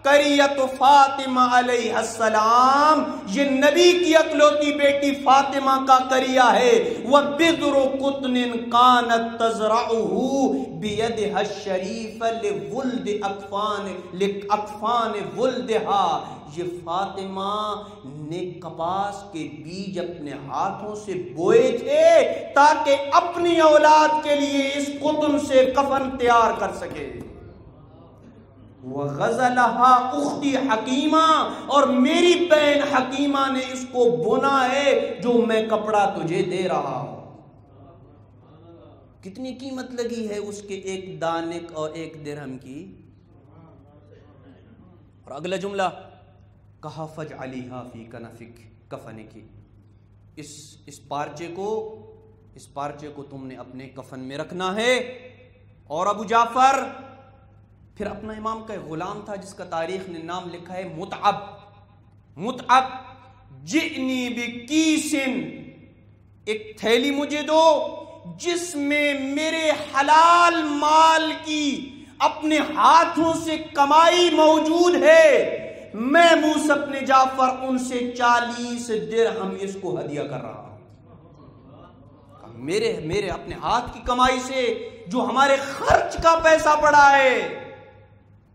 کریت فاطمہ علیہ السلام، یہ نبی کی اکلوتی بیٹی فاطمہ کا کریا ہے۔ وَبِذْرُ قُطْنٍ كَانَتْ تَزْرَعُهُ بِيَدِهَا الشَّرِيفَ لِوُلْدِ أَكْفَانِ وُلْدِهَا، یہ فاطمہ نے کپاس کے بیج اپنے ہاتھوں سے بوئے تھے تاکہ اپنی اولاد کے لیے اس قطن سے کفن تیار کر سکے۔ وَغَزَلَهَا اُخْتِي حَکیمہ، اور میری بہن حکیمہ نے اس کو بنا ہے جو میں کپڑا تجھے دے رہا ہوں۔ کتنی قیمت لگی ہے اس کے ایک دانک اور ایک درہم کی۔ اور اگلا جملہ کہا فَاجْعَلِيهَا فِي كَنَفِكِ، کفنِكِ، اس پارچے کو تم نے اپنے کفن میں رکھنا ہے۔ اور ابو جعفر پھر اپنا امام کا غلام تھا جس کا تاریخ نے نام لکھا ہے متعب، جئنی بکیسن، ایک تھیلی مجھے دو جس میں میرے حلال مال کی اپنے ہاتھوں سے کمائی موجود ہے، میں موسیٰ بن جعفر ان سے 40 درہم اس کو ہدیہ کر رہا ہوں۔ میرے اپنے ہاتھ کی کمائی سے جو ہمارے خرچ کا پیسہ پڑا ہے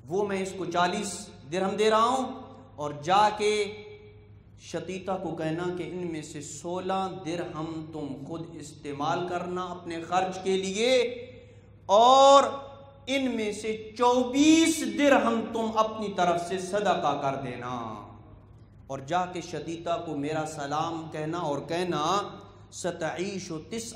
وہ میں اس کو 40 درہم دے رہا ہوں، اور جا کے شتیتا کو کہنا کہ ان میں سے 16 درہم تم خود استعمال کرنا اپنے خرچ کے لیے، اور ان میں سے 24 درہم تم اپنی طرف سے صدقہ کر دینا۔ اور جا کے شتیتا کو میرا سلام کہنا اور کہنا ستعیش 19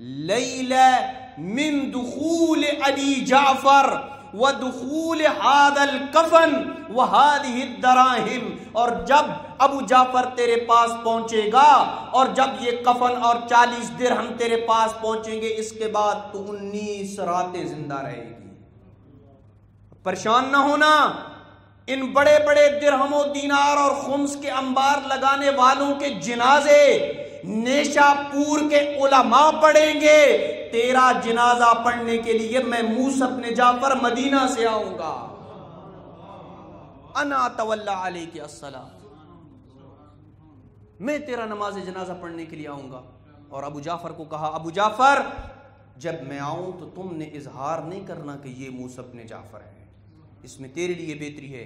لیلہ من دخول ابی جعفر ودخول هذا الکفن وهذه الدراہم، اور جب ابو جعفر تیرے پاس پہنچے گا اور جب یہ کفن اور 40 درہم تیرے پاس پہنچیں گے، اس کے بعد تو 19 راتیں زندہ رہے گی۔ پریشان نہ ہونا، ان بڑے بڑے درہم و دینار اور خمس کے انبار لگانے والوں کے جنازے نیشا پور کے علماء پڑھیں گے، تیرا جنازہ پڑھنے کے لیے میں موسیٰ بن جعفر مدینہ سے آؤں گا۔ انا اتولی علیک الصلاۃ، میں تیرا نماز جنازہ پڑھنے کے لیے آؤں گا۔ اور ابو جعفر کو کہا ابو جعفر جب میں آؤں تو تم نے اظہار نہیں کرنا کہ یہ موسیٰ بن جعفر ہے، اس میں تیرے لیے بہتری ہے۔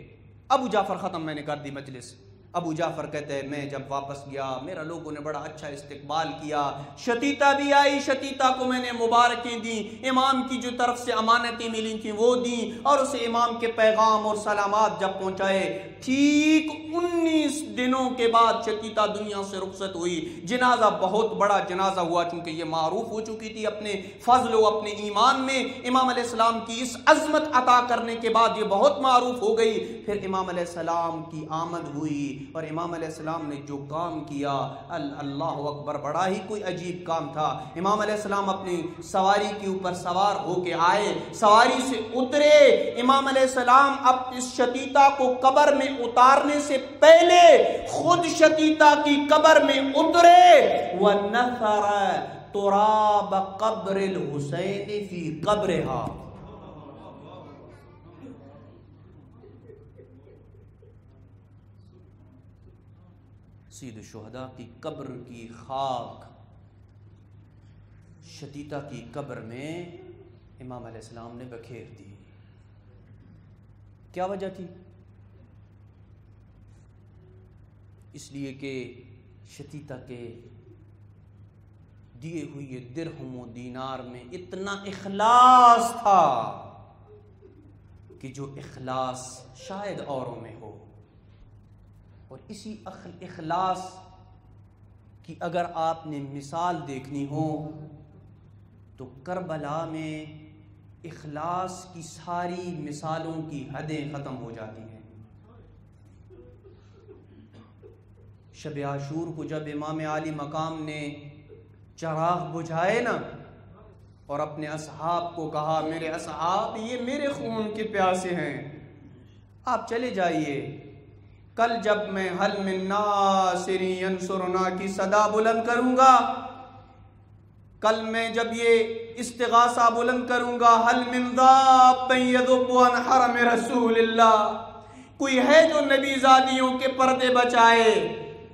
ابو جعفر ختم، میں نے کر دی مجلس۔ ابو جعفر کہتے ہیں میں جب واپس گیا میرا لوگوں نے بڑا اچھا استقبال کیا، شتیتا بھی آئی، شتیتا کو میں نے مبارکیں دیں، امام کی جو طرف سے امانتیں ملی تھیں وہ دیں، اور اسے امام کے پیغام اور سلامات جب پہنچائے۔ ٹھیک 19 دنوں کے بعد شتیتا دنیا سے رخصت ہوئی۔ جنازہ بہت بڑا جنازہ ہوا، چونکہ یہ معروف ہو چکی تھی اپنے فضل و اپنے ایمان میں، امام علیہ السلام کی اس عظمت عطا کرنے کے بعد یہ بہت معروف ہو گئی۔ پھر امام علیہ السلام کی آمد ہوئی، اور امام علیہ السلام نے جو کام کیا اللہ اکبر، بڑا ہی کوئی عجیب کام تھا۔ امام علیہ السلام اپنی سواری کے اوپر سوار ہو کے آئے، سواری سے اترے، امام علیہ السلام اب اس شتیتا کو قبر میں اتارنے سے پہلے خود شتیتا کی قبر میں اترے، وَنَثَرَ تُرَابَ قَبْرِ الْحُسَيْنِ فِي قَبْرِهَا۔ سید الشہداء کی قبر کی خاک شتیتا کی قبر میں امام علیہ السلام نے بکھیر دی۔ کیا وجہ تھی؟ اس لیے کہ شتیتا کے دیے ہوئے درہم و دینار میں اتنا اخلاص تھا کہ جو اخلاص شاید اوروں میں ہو، اور اسی اخلاص کی اگر آپ نے مثال دیکھنی ہو تو کربلا میں اخلاص کی ساری مثالوں کی حدیں ختم ہو جاتی ہیں۔ شب عاشور کو جب امام عالی مقام نے چراغ بجھائے نا اور اپنے اصحاب کو کہا میرے اصحاب یہ میرے خون کے پیاسے ہیں، آپ چلے جائیے، کل جب میں حل من ناصر ینصرنا کی صدا بلند کروں گا، کل میں جب یہ استغاثہ بلند کروں گا، حل من ذاب یذب عن حرم رسول اللہ، کوئی ہے جو نبی زادیوں کے پردے بچائے،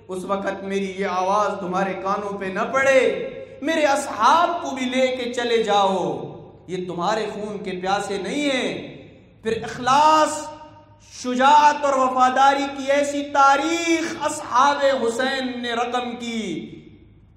اس وقت میری یہ آواز تمہارے کانوں پہ نہ پڑے، میرے اصحاب کو بھی لے کے چلے جاؤ، یہ تمہارے خون کے پیاسے نہیں ہیں۔ پھر اخلاص، شجاعت اور وفاداری کی ایسی تاریخ اصحاب حسین نے رقم کی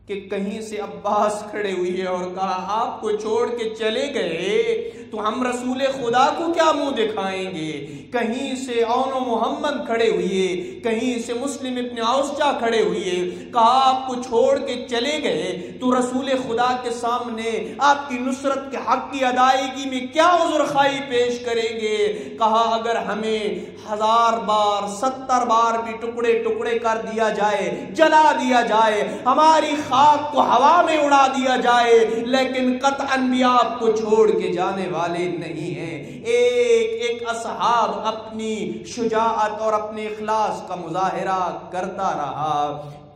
کہ کہیں سے عباس کھڑے ہوئے اور کہا آپ کو چھوڑ کے چلے گئے تو ہم رسول خدا کو کیا منہ دکھائیں گے؟ کہیں سے اون و محمد کھڑے ہوئے، کہیں سے مسلم ابن اوسجا کھڑے ہوئے، کہا آپ کو چھوڑ کے چلے گئے تو رسول خدا کے سامنے آپ کی نصرت کے حق کی ادائیگی میں کیا عذر خواہی پیش کریں گے؟ کہا اگر ہمیں 1000 بار 70 بار بھی ٹکڑے ٹکڑے کر دیا جائے، جلا دیا جائے، ہماری خاک کو ہوا میں اڑا دیا جائے، لیکن قطعاً بھی آپ کو چھوڑ کے جانے والے نہیں ہیں۔ ایک ایک اصحاب اپنی شجاعت اور اپنے اخلاص کا مظاہرہ کرتا رہا۔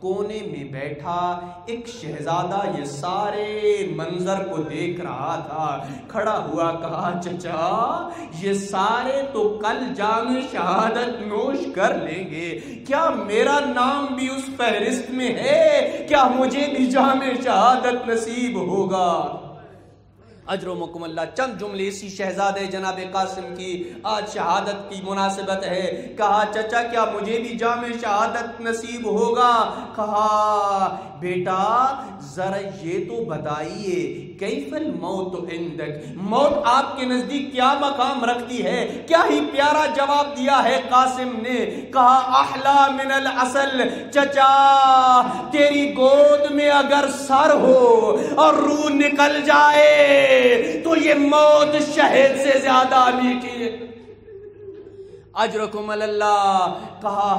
کونے میں بیٹھا ایک شہزادہ یہ سارے منظر کو دیکھ رہا تھا، کھڑا ہوا کہا چچا یہ سارے تو کل جام شہادت نوش کر لیں گے، کیا میرا نام بھی اس فہرست میں ہے؟ کیا مجھے بھی جام شہادت نصیب ہوگا؟ اجر و مکم اللہ۔ چند جملے اسی شہزادے جناب قاسم کی آج شہادت کی مناسبت ہے۔ کہا چچا کیا مجھے بھی جام شہادت نصیب ہوگا؟ کہا بیٹا ذرا یہ تو بتائیے کیف الموت عندک، موت آپ کے نزدیک کیا مقام رکھتی ہے؟ کیا ہی پیارا جواب دیا ہے قاسم نے۔ کہا احلا من العسل، چچا تیری گود میں اگر سر ہو اور روح نکل جائے تو یہ موت شہد سے زیادہ میٹھی ہے۔ اجرکم اللہ۔ کہا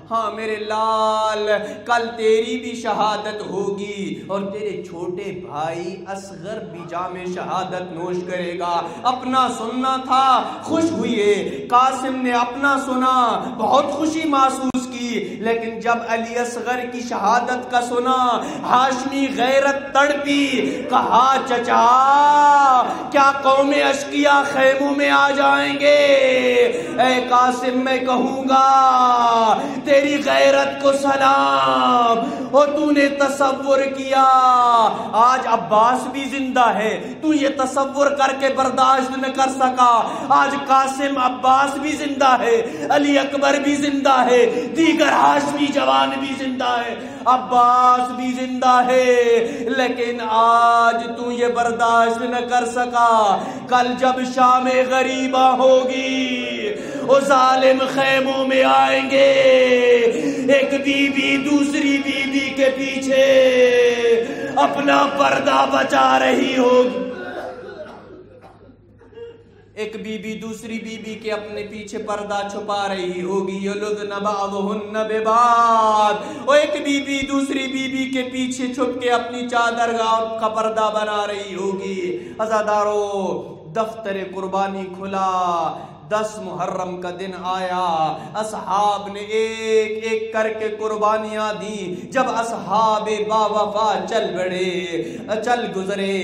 ہاں میرے لال کل تیری بھی شہادت ہوگی اور تیرے چھوٹے بھائی اصغر بھی جام شہادت نوش کرے گا۔ اپنا سننا تھا، خوش ہوئے۔ قاسم نے اپنا سنا، بہت خوشی محسوس کی، لیکن جب علی اصغر کی شہادت کا سنا ہاشمی غیرت تڑپی۔ کہا چچا کیا قوم اشقیا خیموں میں آ جائیں گے؟ اے قاسم میں کہوں گا تیری غیرت کو سلام، اور تو نے تصور کیا آج عباس بھی زندہ ہے، تو یہ تصور کر کے برداشت نہ کر سکا۔ آج قاسم عباس بھی زندہ ہے، علی اکبر بھی زندہ ہے، دیگر ہاشمی جوان بھی زندہ ہے، عباس بھی زندہ ہے، لیکن آج تو یہ برداشت نہ کر سکا۔ کل جب شام غریبہ ہوگی وہ ظالم خیموں میں آئیں گے، ایک بی بی دوسری بی بی کے پیچھے اپنا پردہ بچا رہی ہوگی، ایک بی بی دوسری بی بی کے اپنے پیچھے پردہ چھپا رہی ہوگی۔ یلدن بعضہن ببعض، اور ایک بی بی دوسری بی بی کے پیچھے چھپ کے اپنی چادر کا پردہ بنا رہی ہوگی۔ عزادارو دفتر قربانی کھلا، 10 محرم کا دن آیا، اصحاب نے ایک ایک کر کے قربانیاں دی۔ جب اصحاب با وفا چل گزرے،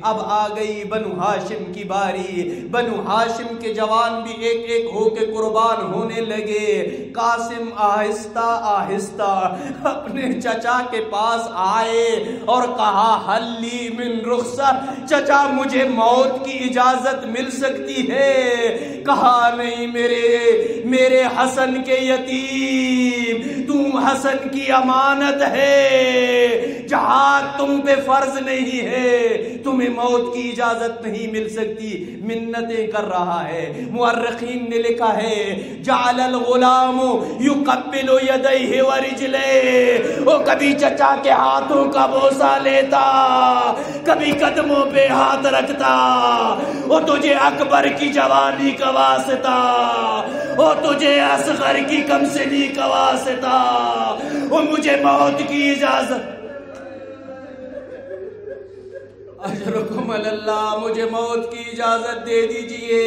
اب آ گئی بنو ہاشم کی باری۔ بنو ہاشم کے جوان بھی ایک ایک ہو کے قربان ہونے لگے۔ قاسم آہستہ آہستہ اپنے چچا کے پاس آئے اور کہا حلی من رخصت، چچا مجھے موت کی اجازت مل سکتی ہے؟ کہا نہیں میرے حسن کے یتیم، تم حسن کی امانت ہے، جہاد تم پہ فرض نہیں ہے، تمہیں موت کی اجازت نہیں مل سکتی۔ منتیں کر رہا ہے۔ مورخین نے لکھا ہے جعل الغلام یقبل یدیہ ورجلیہ، وہ کبھی چچا کے ہاتھوں کا بوسہ لیتا، کبھی قدموں پہ ہاتھ رکھتا، وہ تجھے اکبر کی جوانی کا واسطہ، وہ تجھے اصغر کی کمسنی کا واسطہ، وہ مجھے موت کی اجازت، اجرکم اللہ، مجھے موت کی اجازت دے دیجئے۔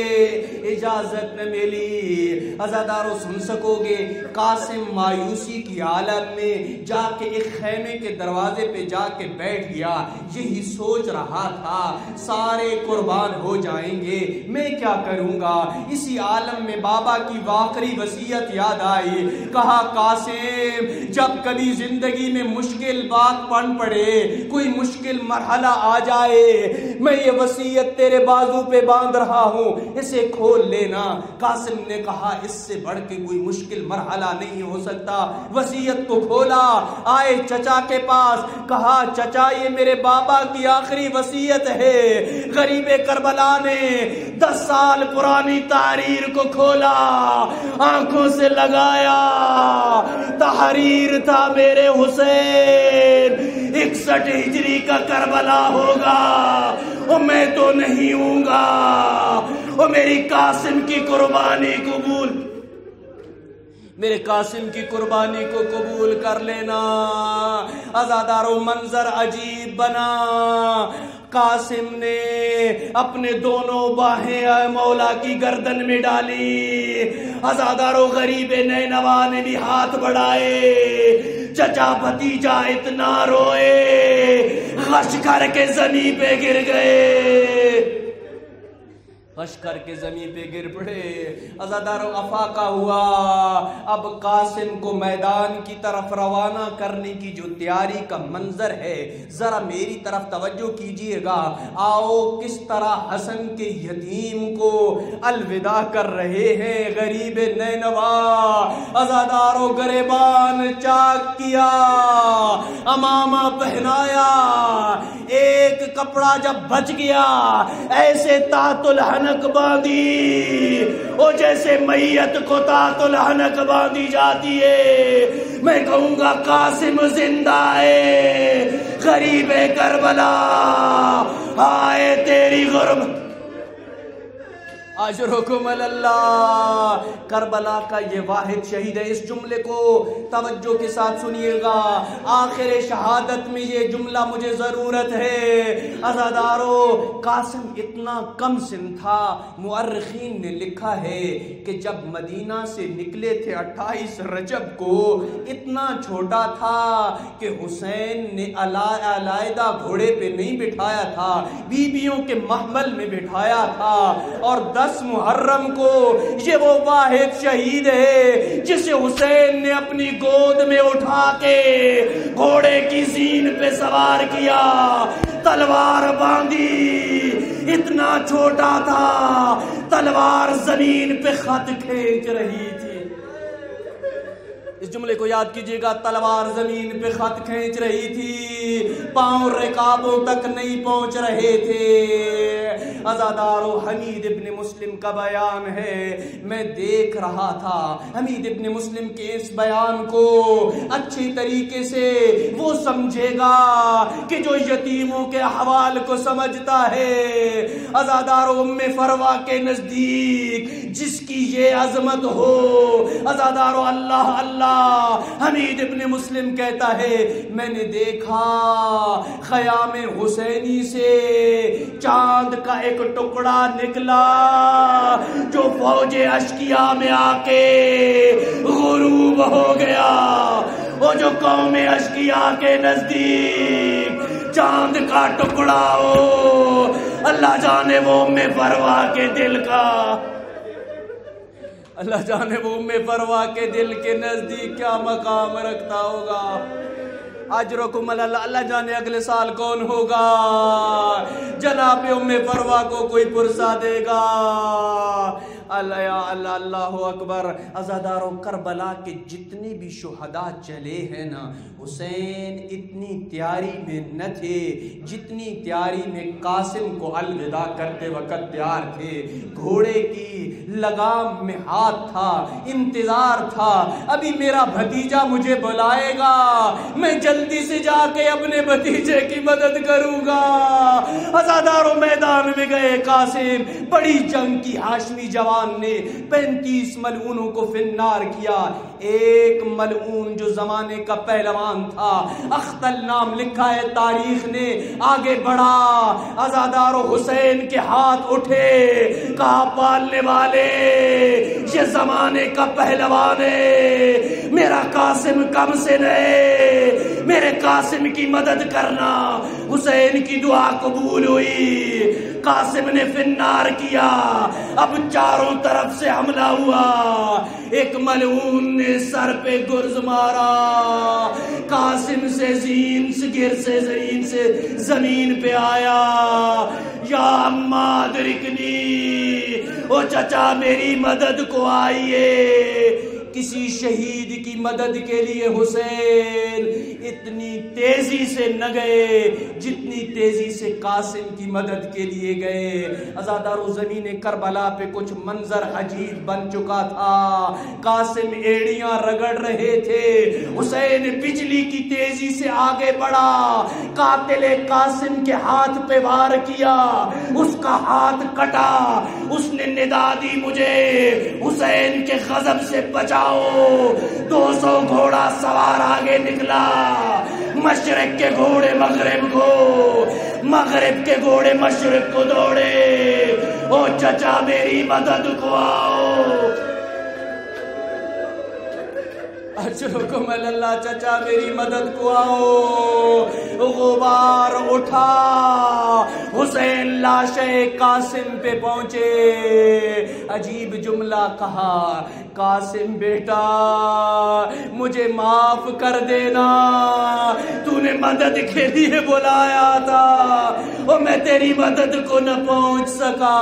اجازت نہ ملی۔ عزادارو سن سکو گے، قاسم مایوسی کی حالت میں جا کے ایک خیمے کے دروازے پہ جا کے بیٹھ گیا، یہی سوچ رہا تھا سارے قربان ہو جائیں گے، میں کیا کروں گا؟ اسی عالم میں بابا کی واقعی وصیت یاد آئی۔ کہا قاسم جب کبھی زندگی میں مشکل بات پڑ پڑے، کوئی مشکل مرحلہ آ جائے، میں یہ وصیت تیرے بازو پہ باندھ رہا ہوں، اسے کھول لینا۔ قاسم نے کہا اس سے بڑھ کے کوئی مشکل مرحلہ نہیں ہو سکتا۔ وصیت کو کھولا، آئے چچا کے پاس، کہا چچا یہ میرے بابا کی آخری وصیت ہے۔ غریب کربلا نے 10 سال پرانی تحریر کو کھولا، آنکھوں سے لگایا، تحریر تھا میرے حسین 61 ہجری کا کربلا ہوگا، اور میں تو نہیں ہوں گا، اور میری قاسم کی قربانی قبول، میرے قاسم کی قربانی کو قبول کر لینا۔ عزادارو منظر عجیب بنا، قاسم نے اپنے دونوں باہیں مولا کی گردن میں ڈالی، عزادارو غریب نینوا نے بھی ہاتھ بڑھائے، چچا بھتیجا اتنا روئے، غش کر کے زمین پہ گر گئے، غش کر کے زمین پہ گر پڑے۔ عزادارو افاقہ ہوا، اب قاسم کو میدان کی طرف روانہ کرنے کی جو تیاری کا منظر ہے ذرا میری طرف توجہ کیجئے گا۔ آؤ کس طرح حسن کے یتیم کو الوداع کر رہے ہیں غریب نینوا۔ عزادارو گریبان چاک کیا، امامہ پہنایا، ایک کپڑا جب بچ گیا ایسے تحت الحنک باندھی، او جیسے میت کو تحت الحنک باندھی جاتی ہے۔ میں کہوں گا قاسم زندہ ہے، غریب کربلا ہائے تیری غربت، اجرکم اللہ۔ کربلا کا یہ واحد شہید ہے۔ اس جملے کو توجہ کے ساتھ سنیے گا، آخر شہادت میں یہ جملہ مجھے ضرورت ہے۔ عزادارو قاسم اتنا کم سن تھا، مؤرخین نے لکھا ہے کہ جب مدینہ سے نکلے تھے 28 رجب کو، اتنا چھوٹا تھا کہ حسین نے علیحدہ گھوڑے پہ نہیں بٹھایا تھا، بیویوں کے محمل میں بٹھایا تھا، اور 10 محرم کو یہ وہ واحد شہید ہے جسے حسین نے اپنی گود میں اٹھا کے گھوڑے کی زین پہ سوار کیا، تلوار باندھی، اتنا چھوٹا تھا، تلوار زمین پہ خط کھینچ رہی تھی۔ اس جملے کو یاد کیجئے گا، تلوار زمین پہ خط کھینچ رہی تھی، پاؤں رکابوں تک نہیں پہنچ رہے تھے۔ عزادارو حمید ابن مسلم کا بیان ہے، میں دیکھ رہا تھا حمید ابن مسلم کے اس بیان کو اچھی طریقے سے وہ سمجھے گا کہ جو یتیموں کے احوال کو سمجھتا ہے۔ عزادارو ام فروا کے نزدیک جس کی یہ عظمت ہو، عزادارو اللہ اللہ، حمید ابن مسلم کہتا ہے میں نے دیکھا خیام حسینی سے چاند کا ایک ٹکڑا نکلا جو فوج اشکیا میں آ کے غروب ہو گیا۔ وہ جو قوم اشکیا کے نزدیک چاند کا ٹکڑا ہو، اللہ جانے وہ ام فروا کے دل کا، اللہ جانے وہ ام فروا کے دل کے نزدیک کیا مقام رکھتا ہوگا۔ اجرکم اللہ، اللہ جانے اگلے سال کون ہوگا، جناب ام فروا کو کوئی پرسہ دے گا۔ اللہ یا اللہ، اللہ اکبر۔ عزادارو کربلا کے جتنے بھی شہداء چلے ہیں نا، حسین اتنی تیاری میں نہ تھے جتنی تیاری میں قاسم کو الوداع کرتے وقت تیار تھے۔ گھوڑے کی لگام میں ہاتھ تھا، انتظار تھا، ابھی میرا بھتیجا مجھے بلائے گا، میں جلدی سے جا کے اپنے بھتیجے کی مدد کروں گا۔ عزادارو میدان میں گئے قاسم، بڑی جنگ کی، ہاشمی جوان نے 35 ملعونوں کو فنار کیا۔ ایک ملعون جو زمانے کا پہلوان تھا، اختل نام لکھا ہے تاریخ نے، آگے بڑھا، عزادارو حسین کے ہاتھ اٹھے، کہا پالنے والے یہ زمانے کا پہلوان ہے، میرا قاسم کم سے نہیں، میرے قاسم کی مدد کرنا۔ حسین کی دعا قبول ہوئی، قاسم نے فنار کیا، اب چاروں طرف سے حملہ ہوا، ایک ملعون نے سر پہ گرز مارا، قاسم سے گر سے زمین پہ آیا، یا اما ادرکنی، او چچا میری مدد کو آئیے۔ کسی شہید کی مدد کے لیے حسین اتنی تیزی سے نہ گئے جتنی تیزی سے قاسم کی مدد کے لیے گئے۔ عزادارو زمین کربلا پہ کچھ منظر عجیب بن چکا تھا، قاسم ایڑیاں رگڑ رہے تھے، حسین بجلی کی تیزی سے آگے بڑھا، قاتل قاسم کے ہاتھ پہ وار کیا، اس کا ہاتھ کٹا، اس نے ندا دی مجھے حسین کے غضب سے بچاؤ۔ 200 گھوڑا سوار آگے نکلا، مشرق کے گھوڑے مغرب کو، مغرب کے گھوڑے مشرق کو دوڑے، او چچا میری مدد کو آؤ، اجرکم اللہ، چچا میری مدد کو آؤ۔ غبار اٹھا، حسین لاشے قاسم پہ پہنچے، عجیب جملہ کہا، قاسم بیٹا مجھے معاف کر دینا، تو نے مدد کے لیے بلایا تھا اور میں تیری مدد کو نہ پہنچ سکا۔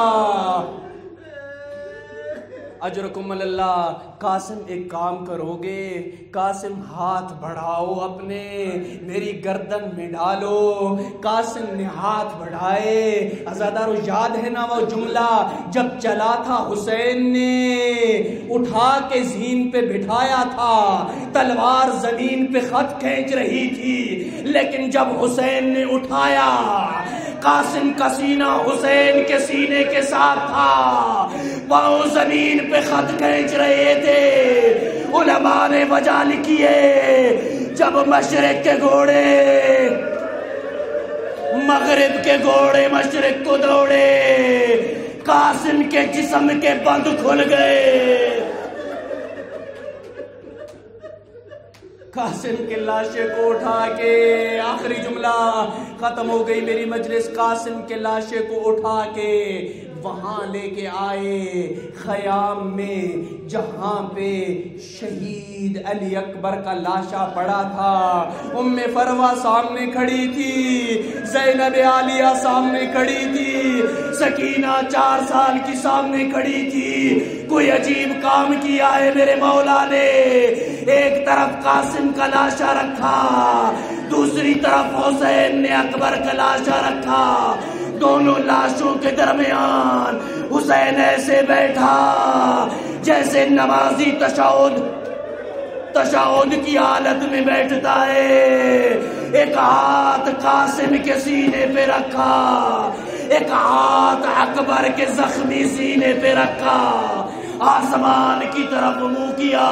اجرکم اللہ، قاسم ایک کام کرو گے، قاسم ہاتھ بڑھاؤ اپنے میری گردن میں ڈالو۔ قاسم نے ہاتھ بڑھائے، عزادارو یاد ہے نا وہ جملہ جب چلا تھا، حسین نے اٹھا کے زین پہ بٹھایا تھا، تلوار زمین پہ خط کھینچ رہی تھی، لیکن جب حسین نے اٹھایا، قاسم کا سینہ حسین کے سینے کے ساتھ تھا، پاؤں زمین پہ خط کھینچ رہے تھے۔ علماء نے وجہ لکھی ہے، جب مشرق کے گھوڑے مغرب کے گھوڑے مشرق کو دوڑے، قاسم کے جسم کے بند کھل گئے، قاسم کے لاشے کو اٹھا کے، آخری جملہ ختم ہو گئی میری مجلس، قاسم کے لاشے کو اٹھا کے وہاں لے کے آئے خیام میں، جہاں پہ شہید علی اکبر کا لاشا پڑا تھا۔ ام فروہ سامنے کھڑی تھی، زینب عالیہ سامنے کھڑی تھی، سکینہ 4 سال کی سامنے کھڑی تھی۔ کوئی عجیب کام کیا ہے میرے مولا نے، ایک طرف قاسم کا لاشا رکھا، دوسری طرف حسین نے اکبر کا لاشا رکھا، دونوں لاشوں کے درمیان حسین ایسے بیٹھا جیسے نمازی تشہد کی حالت میں بیٹھتا ہے، ایک ہاتھ قاسم کے سینے پہ رکھا، ایک ہاتھ اکبر کے زخمی سینے پہ رکھا، آسمان کی طرف منہ کیا،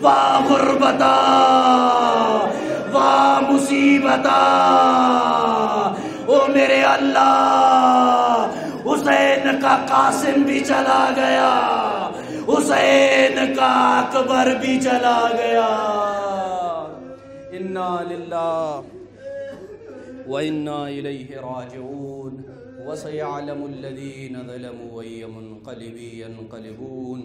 واہ غربتا واہ مصیبتا، او میرے اللہ، حسین کا قاسم بھی چلا گیا، حسین کا اکبر بھی چلا گیا۔ انا للہ وَإِنَّا إِلَيْهِ رَاجِعُونَ وَسَيَعْلَمُ الَّذِينَ ظَلَمُوا أَيَّ مُنقَلِبٍ يَنقَلِبُونَ۔